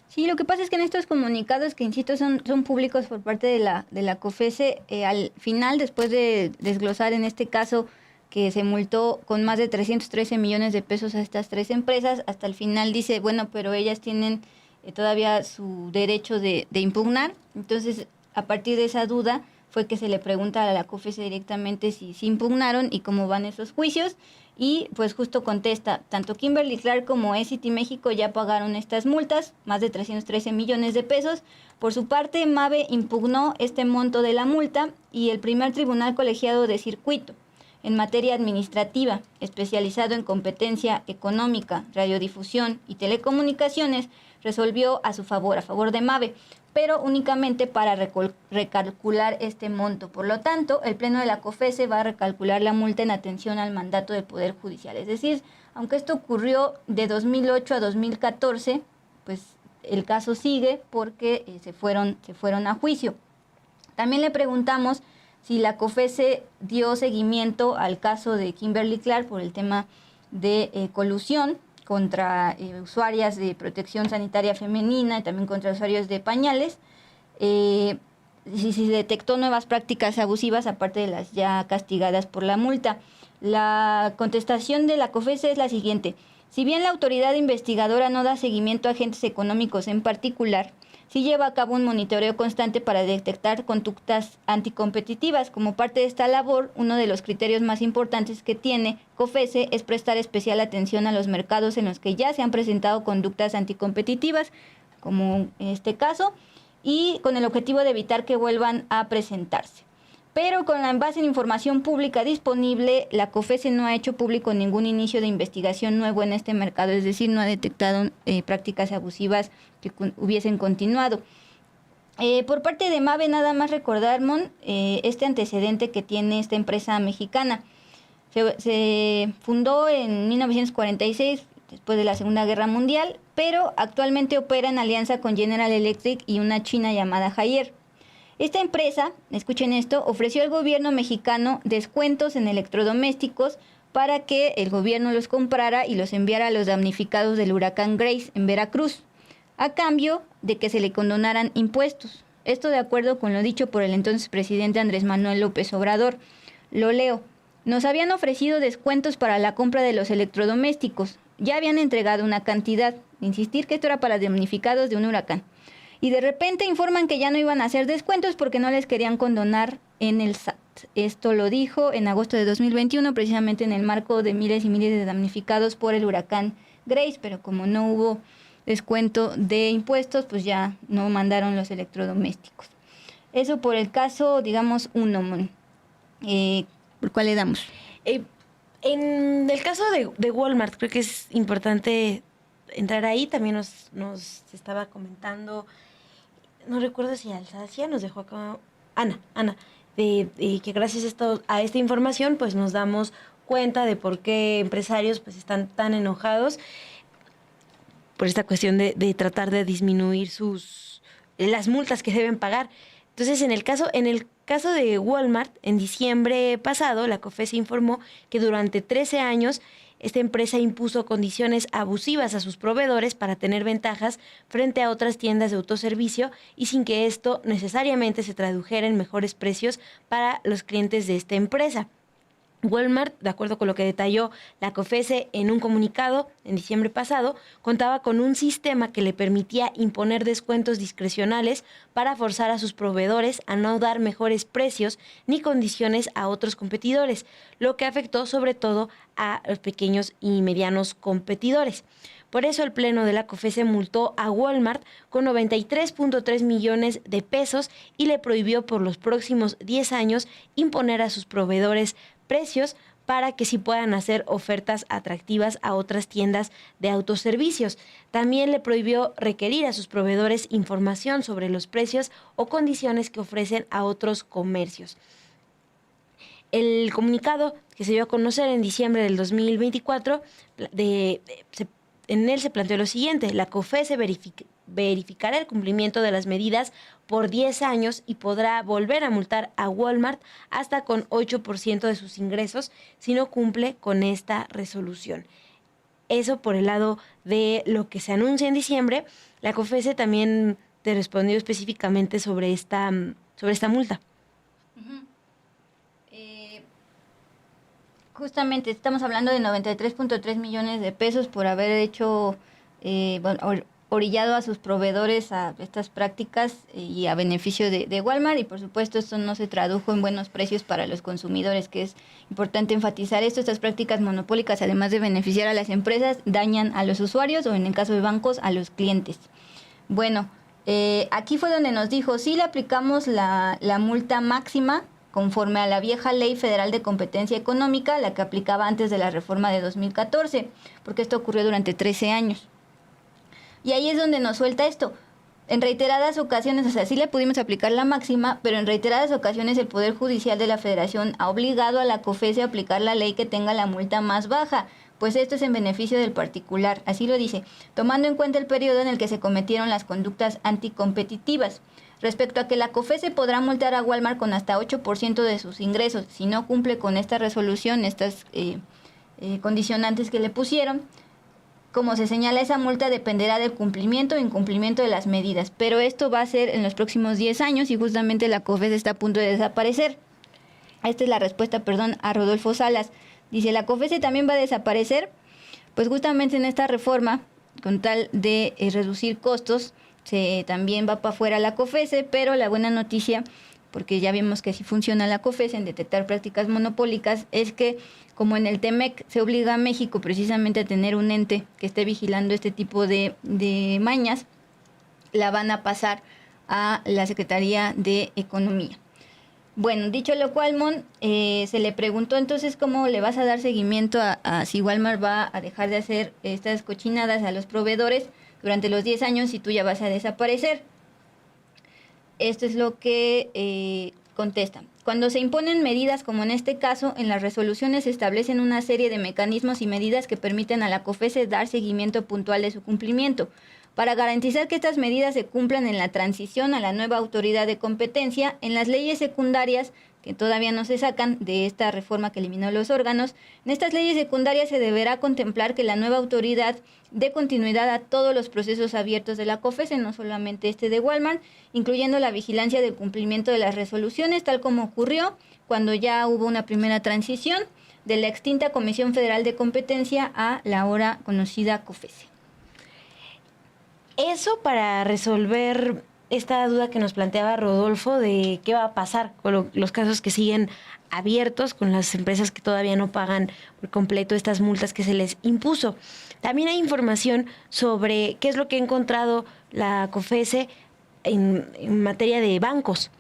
Sí, lo que pasa es que en estos comunicados, que insisto, son públicos por parte de la COFESE, al final, después de desglosar en este caso que se multó con más de 313 millones de pesos a estas 3 empresas, hasta el final dice, bueno, pero ellas tienen todavía su derecho de impugnar. Entonces, a partir de esa duda fue que se le pregunta a la COFESE directamente si impugnaron y cómo van esos juicios. Y pues justo contesta, tanto Kimberly-Clark como Essity México ya pagaron estas multas, más de 313 millones de pesos. Por su parte, MABE impugnó este monto de la multa y el primer tribunal colegiado de circuito en materia administrativa, especializado en competencia económica, radiodifusión y telecomunicaciones, resolvió a favor de MABE, pero únicamente para recalcular este monto. Por lo tanto, el Pleno de la COFESE va a recalcular la multa en atención al mandato del Poder Judicial. Es decir, aunque esto ocurrió de 2008 a 2014, pues el caso sigue porque se fueron a juicio. También le preguntamos si la COFESE dio seguimiento al caso de Kimberly-Clark por el tema de colusión contra usuarias de protección sanitaria femenina y también contra usuarios de pañales, si detectó nuevas prácticas abusivas aparte de las ya castigadas por la multa. La contestación de la COFESE es la siguiente: si bien la autoridad investigadora no da seguimiento a agentes económicos en particular, sí lleva a cabo un monitoreo constante para detectar conductas anticompetitivas. Como parte de esta labor, uno de los criterios más importantes que tiene COFESE es prestar especial atención a los mercados en los que ya se han presentado conductas anticompetitivas, como en este caso, y con el objetivo de evitar que vuelvan a presentarse. Pero con la base en información pública disponible, la COFESE no ha hecho público ningún inicio de investigación nuevo en este mercado, es decir, no ha detectado prácticas abusivas que hubiesen continuado. Por parte de MABE, nada más recordar, este antecedente que tiene esta empresa mexicana. Se fundó en 1946, después de la Segunda Guerra Mundial, pero actualmente opera en alianza con General Electric y una china llamada Haier. Esta empresa, escuchen esto, ofreció al gobierno mexicano descuentos en electrodomésticos para que el gobierno los comprara y los enviara a los damnificados del huracán Grace en Veracruz, a cambio de que se le condonaran impuestos. Esto de acuerdo con lo dicho por el entonces presidente Andrés Manuel López Obrador. Lo leo. Nos habían ofrecido descuentos para la compra de los electrodomésticos. Ya habían entregado una cantidad. Insistir que esto era para damnificados de un huracán. Y de repente informan que ya no iban a hacer descuentos porque no les querían condonar en el SAT. Esto lo dijo en agosto de 2021, precisamente en el marco de miles y miles de damnificados por el huracán Grace, pero como no hubo descuento de impuestos, pues ya no mandaron los electrodomésticos. Eso por el caso, digamos, uno. ¿Por cuál le damos? En el caso de Walmart, creo que es importante entrar ahí. También nos estaba comentando, no recuerdo si Alsacia nos dejó acá, Ana, de que gracias a esta información pues nos damos cuenta de por qué empresarios pues están tan enojados por esta cuestión de tratar de disminuir las multas que deben pagar. Entonces, en el caso de Walmart, en diciembre pasado, la COFESE informó que durante 13 años esta empresa impuso condiciones abusivas a sus proveedores para tener ventajas frente a otras tiendas de autoservicio y sin que esto necesariamente se tradujera en mejores precios para los clientes de esta empresa. Walmart, de acuerdo con lo que detalló la COFESE en un comunicado en diciembre pasado, contaba con un sistema que le permitía imponer descuentos discrecionales para forzar a sus proveedores a no dar mejores precios ni condiciones a otros competidores, lo que afectó sobre todo a los pequeños y medianos competidores. Por eso el Pleno de la COFESE multó a Walmart con 93.3 millones de pesos y le prohibió por los próximos 10 años imponer a sus proveedores precios para que sí puedan hacer ofertas atractivas a otras tiendas de autoservicios. También le prohibió requerir a sus proveedores información sobre los precios o condiciones que ofrecen a otros comercios. El comunicado que se dio a conocer en diciembre del 2024, en él se planteó lo siguiente: la COFESE verificará el cumplimiento de las medidas por 10 años y podrá volver a multar a Walmart hasta con 8% de sus ingresos si no cumple con esta resolución. Eso por el lado de lo que se anuncia en diciembre. La COFESE también te respondió específicamente sobre esta multa. Uh-huh. Justamente estamos hablando de 93.3 millones de pesos por haber hecho, orillado a sus proveedores a estas prácticas y a beneficio de Walmart, y por supuesto esto no se tradujo en buenos precios para los consumidores, que es importante enfatizar esto. Estas prácticas monopólicas, además de beneficiar a las empresas, dañan a los usuarios o en el caso de bancos a los clientes. Bueno, aquí fue donde nos dijo, sí le aplicamos la multa máxima conforme a la vieja Ley Federal de Competencia Económica, la que aplicaba antes de la reforma de 2014, porque esto ocurrió durante 13 años. Y ahí es donde nos suelta esto. En reiteradas ocasiones, o sea, sí le pudimos aplicar la máxima, pero en reiteradas ocasiones el Poder Judicial de la Federación ha obligado a la COFESE a aplicar la ley que tenga la multa más baja, pues esto es en beneficio del particular, así lo dice, tomando en cuenta el periodo en el que se cometieron las conductas anticompetitivas. Respecto a que la COFESE podrá multar a Walmart con hasta 8% de sus ingresos si no cumple con esta resolución, estas condicionantes que le pusieron. Como se señala, esa multa dependerá del cumplimiento o incumplimiento de las medidas, pero esto va a ser en los próximos 10 años y justamente la COFESE está a punto de desaparecer. Esta es la respuesta, a Rodolfo Salas. Dice, la COFESE también va a desaparecer, pues justamente en esta reforma, con tal de reducir costos, también va para afuera la COFESE, pero la buena noticia, porque ya vimos que sí funciona la COFESE en detectar prácticas monopólicas, es que como en el TEMEC se obliga a México precisamente a tener un ente que esté vigilando este tipo de mañas, la van a pasar a la Secretaría de Economía. Bueno, dicho lo cual, Mon, se le preguntó entonces cómo le vas a dar seguimiento a si Walmart va a dejar de hacer estas cochinadas a los proveedores durante los 10 años y tú ya vas a desaparecer. Esto es lo que contesta. Cuando se imponen medidas, como en este caso, en las resoluciones se establecen una serie de mecanismos y medidas que permiten a la COFESE dar seguimiento puntual de su cumplimiento. Para garantizar que estas medidas se cumplan en la transición a la nueva autoridad de competencia, en las leyes secundarias, que todavía no se sacan de esta reforma que eliminó los órganos, en estas leyes secundarias se deberá contemplar que la nueva autoridad dé continuidad a todos los procesos abiertos de la COFESE, no solamente este de Walmart, incluyendo la vigilancia del cumplimiento de las resoluciones, tal como ocurrió cuando ya hubo una primera transición de la extinta Comisión Federal de Competencia a la ahora conocida COFESE. Eso para resolver esta duda que nos planteaba Rodolfo de qué va a pasar con los casos que siguen abiertos, con las empresas que todavía no pagan por completo estas multas que se les impuso. También hay información sobre qué es lo que ha encontrado la COFESE en materia de bancos.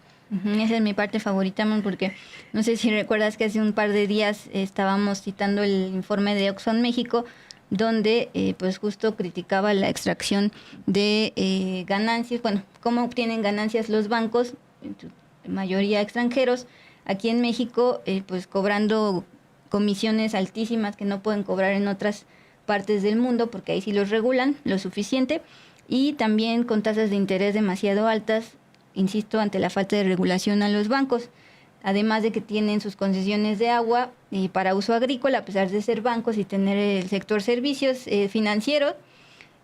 Esa es mi parte favorita, porque no sé si recuerdas que hace un par de días estábamos citando el informe de Oxfam México, donde pues justo criticaba la extracción de ganancias, cómo obtienen ganancias los bancos, en su mayoría extranjeros, aquí en México, pues cobrando comisiones altísimas que no pueden cobrar en otras partes del mundo, porque ahí sí los regulan lo suficiente, y también con tasas de interés demasiado altas, insisto, ante la falta de regulación a los bancos. Además de que tienen sus concesiones de agua para uso agrícola, a pesar de ser bancos y tener el sector servicios financieros.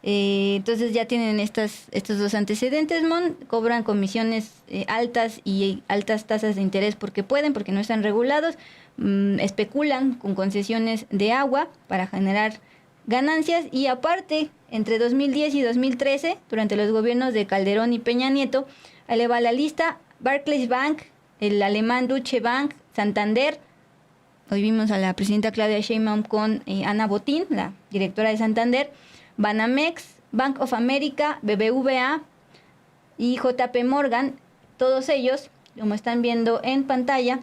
Entonces ya tienen estos dos antecedentes, cobran comisiones altas y altas tasas de interés porque pueden, porque no están regulados, especulan con concesiones de agua para generar ganancias, y aparte, entre 2010 y 2013, durante los gobiernos de Calderón y Peña Nieto, eleva la lista Barclays Bank, el alemán Deutsche Bank, Santander. Hoy vimos a la presidenta Claudia Sheinbaum con Ana Botín, la directora de Santander, Banamex, Bank of America, BBVA y JP Morgan. Todos ellos, como están viendo en pantalla,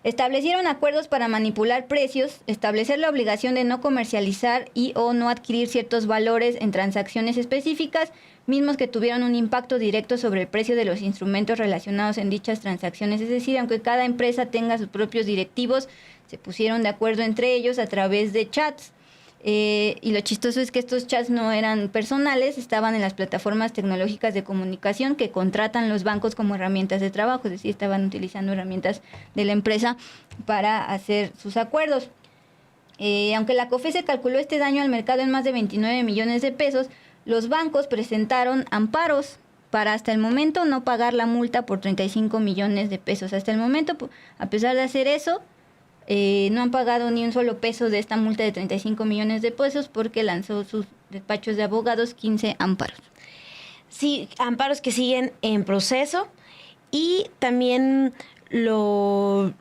establecieron acuerdos para manipular precios, establecer la obligación de no comercializar y o no adquirir ciertos valores en transacciones específicas, mismos que tuvieron un impacto directo sobre el precio de los instrumentos relacionados en dichas transacciones. Es decir, aunque cada empresa tenga sus propios directivos, se pusieron de acuerdo entre ellos a través de chats. Y lo chistoso es que estos chats no eran personales, estaban en las plataformas tecnológicas de comunicación que contratan los bancos como herramientas de trabajo, es decir, estaban utilizando herramientas de la empresa para hacer sus acuerdos. Aunque la COFESE calculó este daño al mercado en más de 29 millones de pesos, los bancos presentaron amparos para hasta el momento no pagar la multa por 35 millones de pesos. Hasta el momento, a pesar de hacer eso, no han pagado ni un solo peso de esta multa de 35 millones de pesos porque lanzó sus despachos de abogados 15 amparos. Sí, amparos que siguen en proceso. Y también lo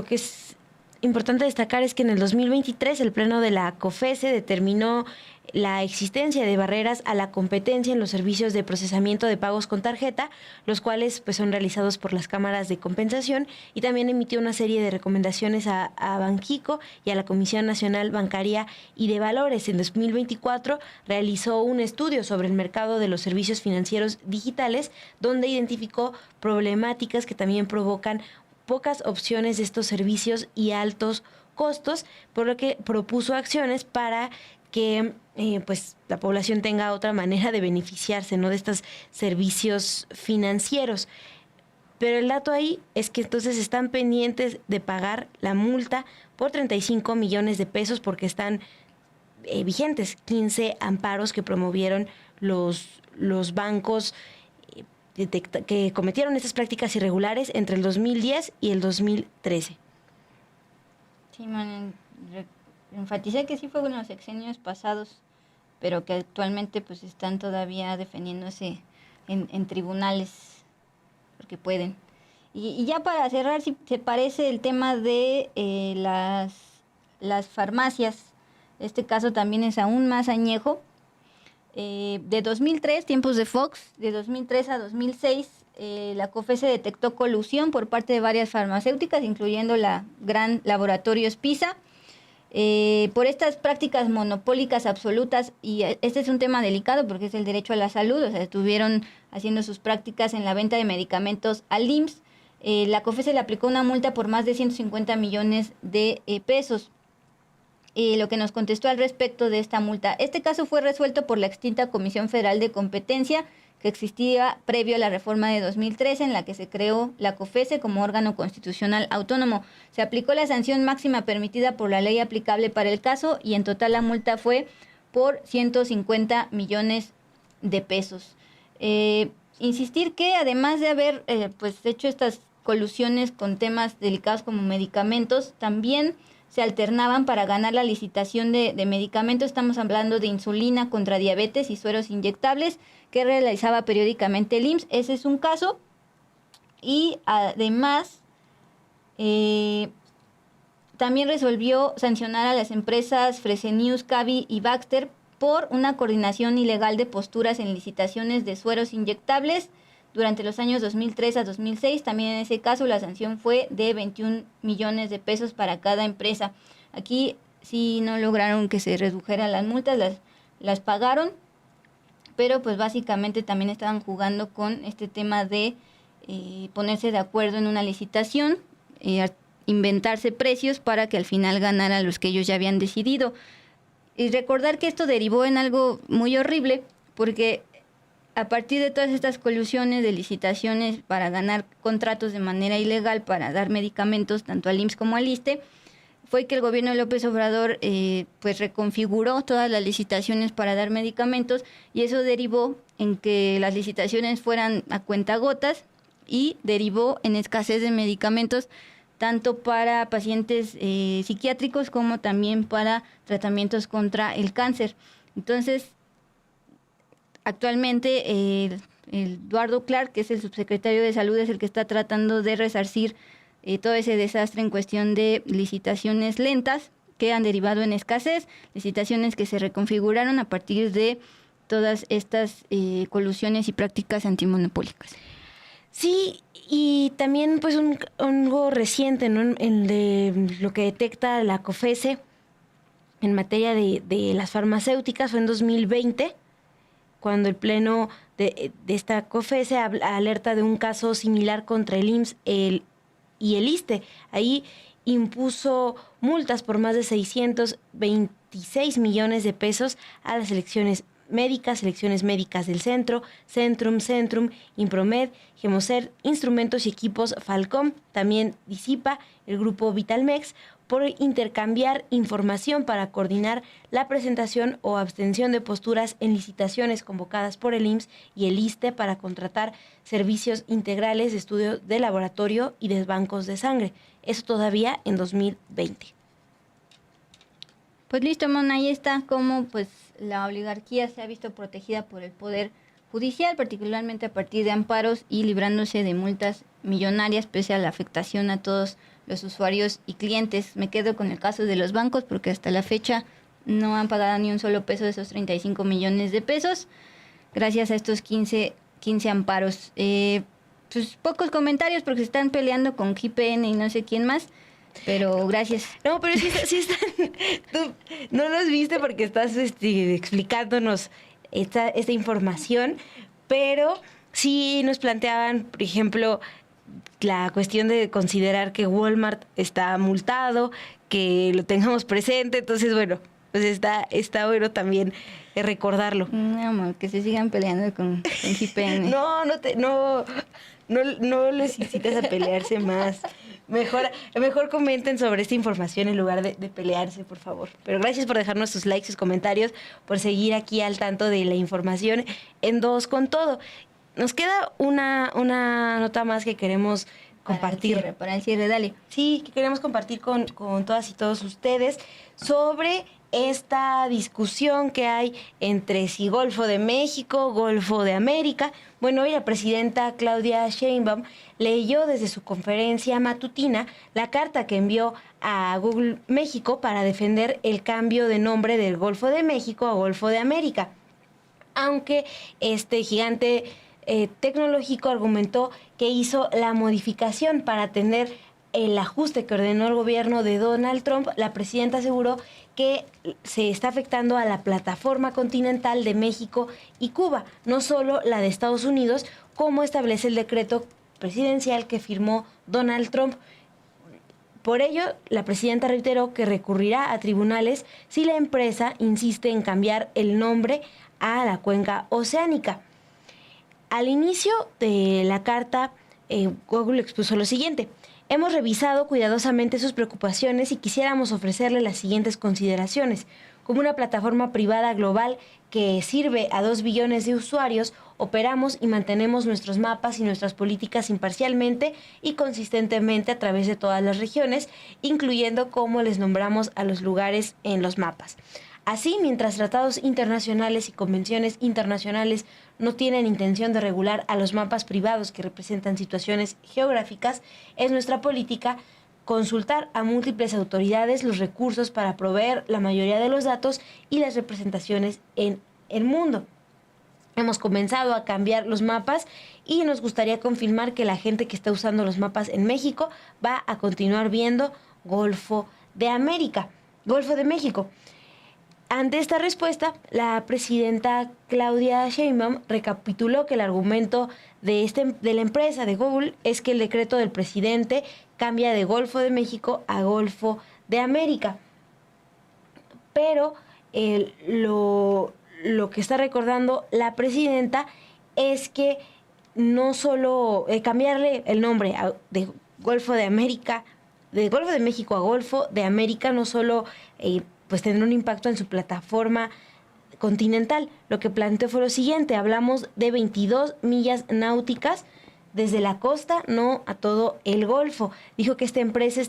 que es importante destacar es que en el 2023 el Pleno de la COFESE determinó la existencia de barreras a la competencia en los servicios de procesamiento de pagos con tarjeta, los cuales pues son realizados por las cámaras de compensación, y también emitió una serie de recomendaciones a Banxico y a la Comisión Nacional Bancaria y de Valores. En 2024 realizó un estudio sobre el mercado de los servicios financieros digitales, donde identificó problemáticas que también provocan pocas opciones de estos servicios y altos costos, por lo que propuso acciones para que pues la población tenga otra manera de beneficiarse, ¿no?, de estos servicios financieros. Pero el dato ahí es que entonces están pendientes de pagar la multa por 35 millones de pesos porque están vigentes 15 amparos que promovieron los bancos que cometieron estas prácticas irregulares entre el 2010 y el 2013. Sí, enfaticé que sí fue en los sexenios pasados, pero que actualmente pues están todavía defendiéndose en tribunales, porque pueden. Y ya para cerrar, si se parece el tema de las farmacias, este caso también es aún más añejo. De 2003, tiempos de Fox, de 2003 a 2006, la COFESE detectó colusión por parte de varias farmacéuticas, incluyendo la gran Laboratorios PISA, por estas prácticas monopólicas absolutas. Y este es un tema delicado porque es el derecho a la salud, o sea, estuvieron haciendo sus prácticas en la venta de medicamentos al IMSS. La COFESE le aplicó una multa por más de 150 millones de pesos. Lo que nos contestó al respecto de esta multa: este caso fue resuelto por la extinta Comisión Federal de Competencia que existía previo a la reforma de 2013, en la que se creó la COFESE como órgano constitucional autónomo. Se aplicó la sanción máxima permitida por la ley aplicable para el caso y en total la multa fue por 150 millones de pesos. Insistir que además de haber pues hecho estas colusiones con temas delicados como medicamentos, también se alternaban para ganar la licitación de medicamentos. Estamos hablando de insulina contra diabetes y sueros inyectables que realizaba periódicamente el IMSS. Ese es un caso. Y además también resolvió sancionar a las empresas Fresenius, Kabi y Baxter por una coordinación ilegal de posturas en licitaciones de sueros inyectables durante los años 2003 a 2006. También en ese caso la sanción fue de 21 millones de pesos para cada empresa. Aquí sí no lograron que se redujeran las multas, las pagaron, pero pues básicamente también estaban jugando con este tema de ponerse de acuerdo en una licitación, inventarse precios para que al final ganaran los que ellos ya habían decidido. Y recordar que esto derivó en algo muy horrible, porque a partir de todas estas colusiones de licitaciones para ganar contratos de manera ilegal para dar medicamentos tanto al IMSS como al ISSSTE, fue que el gobierno de López Obrador pues reconfiguró todas las licitaciones para dar medicamentos, y eso derivó en que las licitaciones fueran a cuentagotas y derivó en escasez de medicamentos tanto para pacientes psiquiátricos como también para tratamientos contra el cáncer. Entonces, actualmente Eduardo Clark, que es el subsecretario de Salud, es el que está tratando de resarcir todo ese desastre en cuestión de licitaciones lentas que han derivado en escasez, licitaciones que se reconfiguraron a partir de todas estas colusiones y prácticas antimonopólicas. Sí, y también pues algo reciente, ¿no?, en de lo que detecta la COFESE en materia de las farmacéuticas fue en 2020, cuando el pleno de esta COFESE alerta de un caso similar contra el IMSS y el ISSSTE. Ahí impuso multas por más de 626 millones de pesos a las selecciones médicas del Centro, Centrum, Impromed, Gemocer, Instrumentos y Equipos Falcom, también Disipa, el grupo Vitalmex, por intercambiar información para coordinar la presentación o abstención de posturas en licitaciones convocadas por el IMSS y el ISSSTE para contratar servicios integrales de estudio de laboratorio y de bancos de sangre. Eso todavía en 2020. Pues listo, Mona, ahí está cómo pues la oligarquía se ha visto protegida por el poder judicial, particularmente a partir de amparos y librándose de multas millonarias pese a la afectación a todos los usuarios y clientes. Me quedo con el caso de los bancos porque hasta la fecha no han pagado ni un solo peso de esos 35 millones de pesos gracias a estos 15 amparos. Pues pocos comentarios porque se están peleando con GPN y no sé quién más. Pero gracias. No, pero sí están. Tú no los viste porque estás explicándonos esta información, pero sí nos planteaban, por ejemplo, la cuestión de considerar que Walmart está multado, que lo tengamos presente. Entonces, bueno, pues está bueno también recordarlo. No, amor, que se sigan peleando con GPN. No les incites a pelearse más. Mejor comenten sobre esta información en lugar de pelearse, por favor. Pero gracias por dejarnos sus likes, sus comentarios, por seguir aquí al tanto de la información en Dos con Todo. Nos queda una nota más que queremos compartir. Para el cierre, dale. Sí, que queremos compartir con todas y todos ustedes sobre esta discusión que hay entre si Golfo de México, Golfo de América. Bueno, hoy la presidenta Claudia Sheinbaum leyó desde su conferencia matutina la carta que envió a Google México para defender el cambio de nombre del Golfo de México a Golfo de América. Aunque este gigante tecnológico argumentó que hizo la modificación para atender el ajuste que ordenó el gobierno de Donald Trump, la presidenta aseguró que se está afectando a la plataforma continental de México y Cuba, no solo la de Estados Unidos, como establece el decreto presidencial que firmó Donald Trump. Por ello, la presidenta reiteró que recurrirá a tribunales si la empresa insiste en cambiar el nombre a la cuenca oceánica. Al inicio de la carta, Google expuso lo siguiente: hemos revisado cuidadosamente sus preocupaciones y quisiéramos ofrecerle las siguientes consideraciones. Como una plataforma privada global que sirve a 2 billones de usuarios, operamos y mantenemos nuestros mapas y nuestras políticas imparcialmente y consistentemente a través de todas las regiones, incluyendo cómo les nombramos a los lugares en los mapas. Así, mientras tratados internacionales y convenciones internacionales no tienen intención de regular a los mapas privados que representan situaciones geográficas, es nuestra política consultar a múltiples autoridades los recursos para proveer la mayoría de los datos y las representaciones en el mundo. Hemos comenzado a cambiar los mapas y nos gustaría confirmar que la gente que está usando los mapas en México va a continuar viendo Golfo de América, Golfo de México. Ante esta respuesta, la presidenta Claudia Sheinbaum recapituló que el argumento de la empresa de Google es que el decreto del presidente cambia de Golfo de México a Golfo de América. Pero lo que está recordando la presidenta es que no solo cambiarle el nombre de Golfo de América, de Golfo de México a Golfo de América, no solo pues tendrá un impacto en su plataforma continental. Lo que planteó fue lo siguiente: hablamos de 22 millas náuticas desde la costa, no a todo el Golfo. Dijo que esta empresa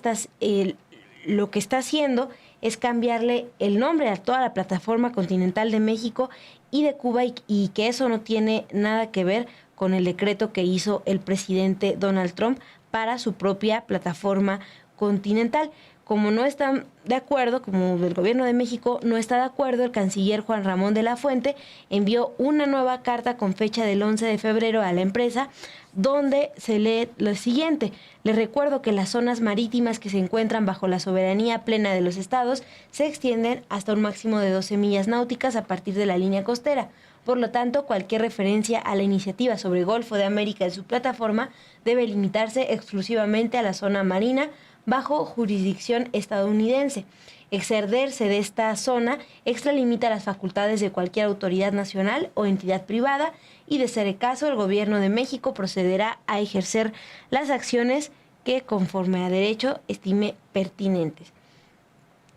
lo que está haciendo es cambiarle el nombre a toda la plataforma continental de México y de Cuba y que eso no tiene nada que ver con el decreto que hizo el presidente Donald Trump para su propia plataforma continental. Como no están de acuerdo, como el gobierno de México no está de acuerdo, el canciller Juan Ramón de la Fuente envió una nueva carta con fecha del 11 de febrero a la empresa, donde se lee lo siguiente: les recuerdo que las zonas marítimas que se encuentran bajo la soberanía plena de los estados se extienden hasta un máximo de 12 millas náuticas a partir de la línea costera. Por lo tanto, cualquier referencia a la iniciativa sobre Golfo de América en su plataforma debe limitarse exclusivamente a la zona marina bajo jurisdicción estadounidense. Excederse de esta zona extralimita las facultades de cualquier autoridad nacional o entidad privada y, de ser el caso, el gobierno de México procederá a ejercer las acciones que, conforme a derecho, estime pertinentes.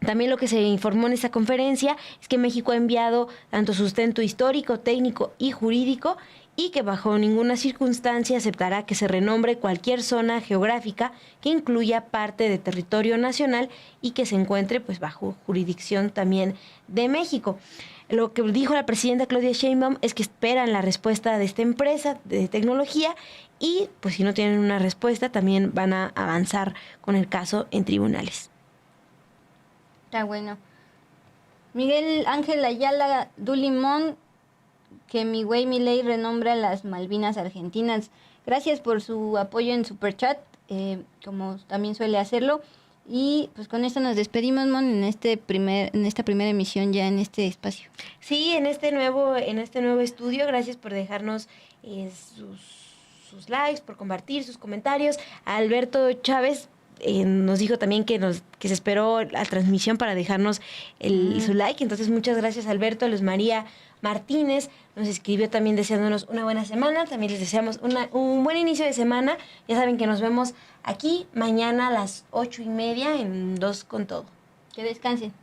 También lo que se informó en esta conferencia es que México ha enviado tanto sustento histórico, técnico y jurídico, y que bajo ninguna circunstancia aceptará que se renombre cualquier zona geográfica que incluya parte de territorio nacional y que se encuentre pues bajo jurisdicción también de México. Lo que dijo la presidenta Claudia Sheinbaum es que esperan la respuesta de esta empresa de tecnología y pues si no tienen una respuesta también van a avanzar con el caso en tribunales. Está bueno. Miguel Ángel Ayala Dulimón, que mi güey Milei renombra las Malvinas Argentinas. Gracias por su apoyo en Superchat, como también suele hacerlo. Y pues con esto nos despedimos, Mon, en esta primera emisión ya en este espacio. Sí, en este nuevo estudio. Gracias por dejarnos sus likes, por compartir sus comentarios. A Alberto Chávez nos dijo también que se esperó la transmisión para dejarnos su like. Entonces, muchas gracias, Alberto. Luz María Martínez nos escribió también deseándonos una buena semana. También les deseamos un buen inicio de semana. Ya saben que nos vemos aquí mañana a las 8:30 en 2 con Todo. Que descansen.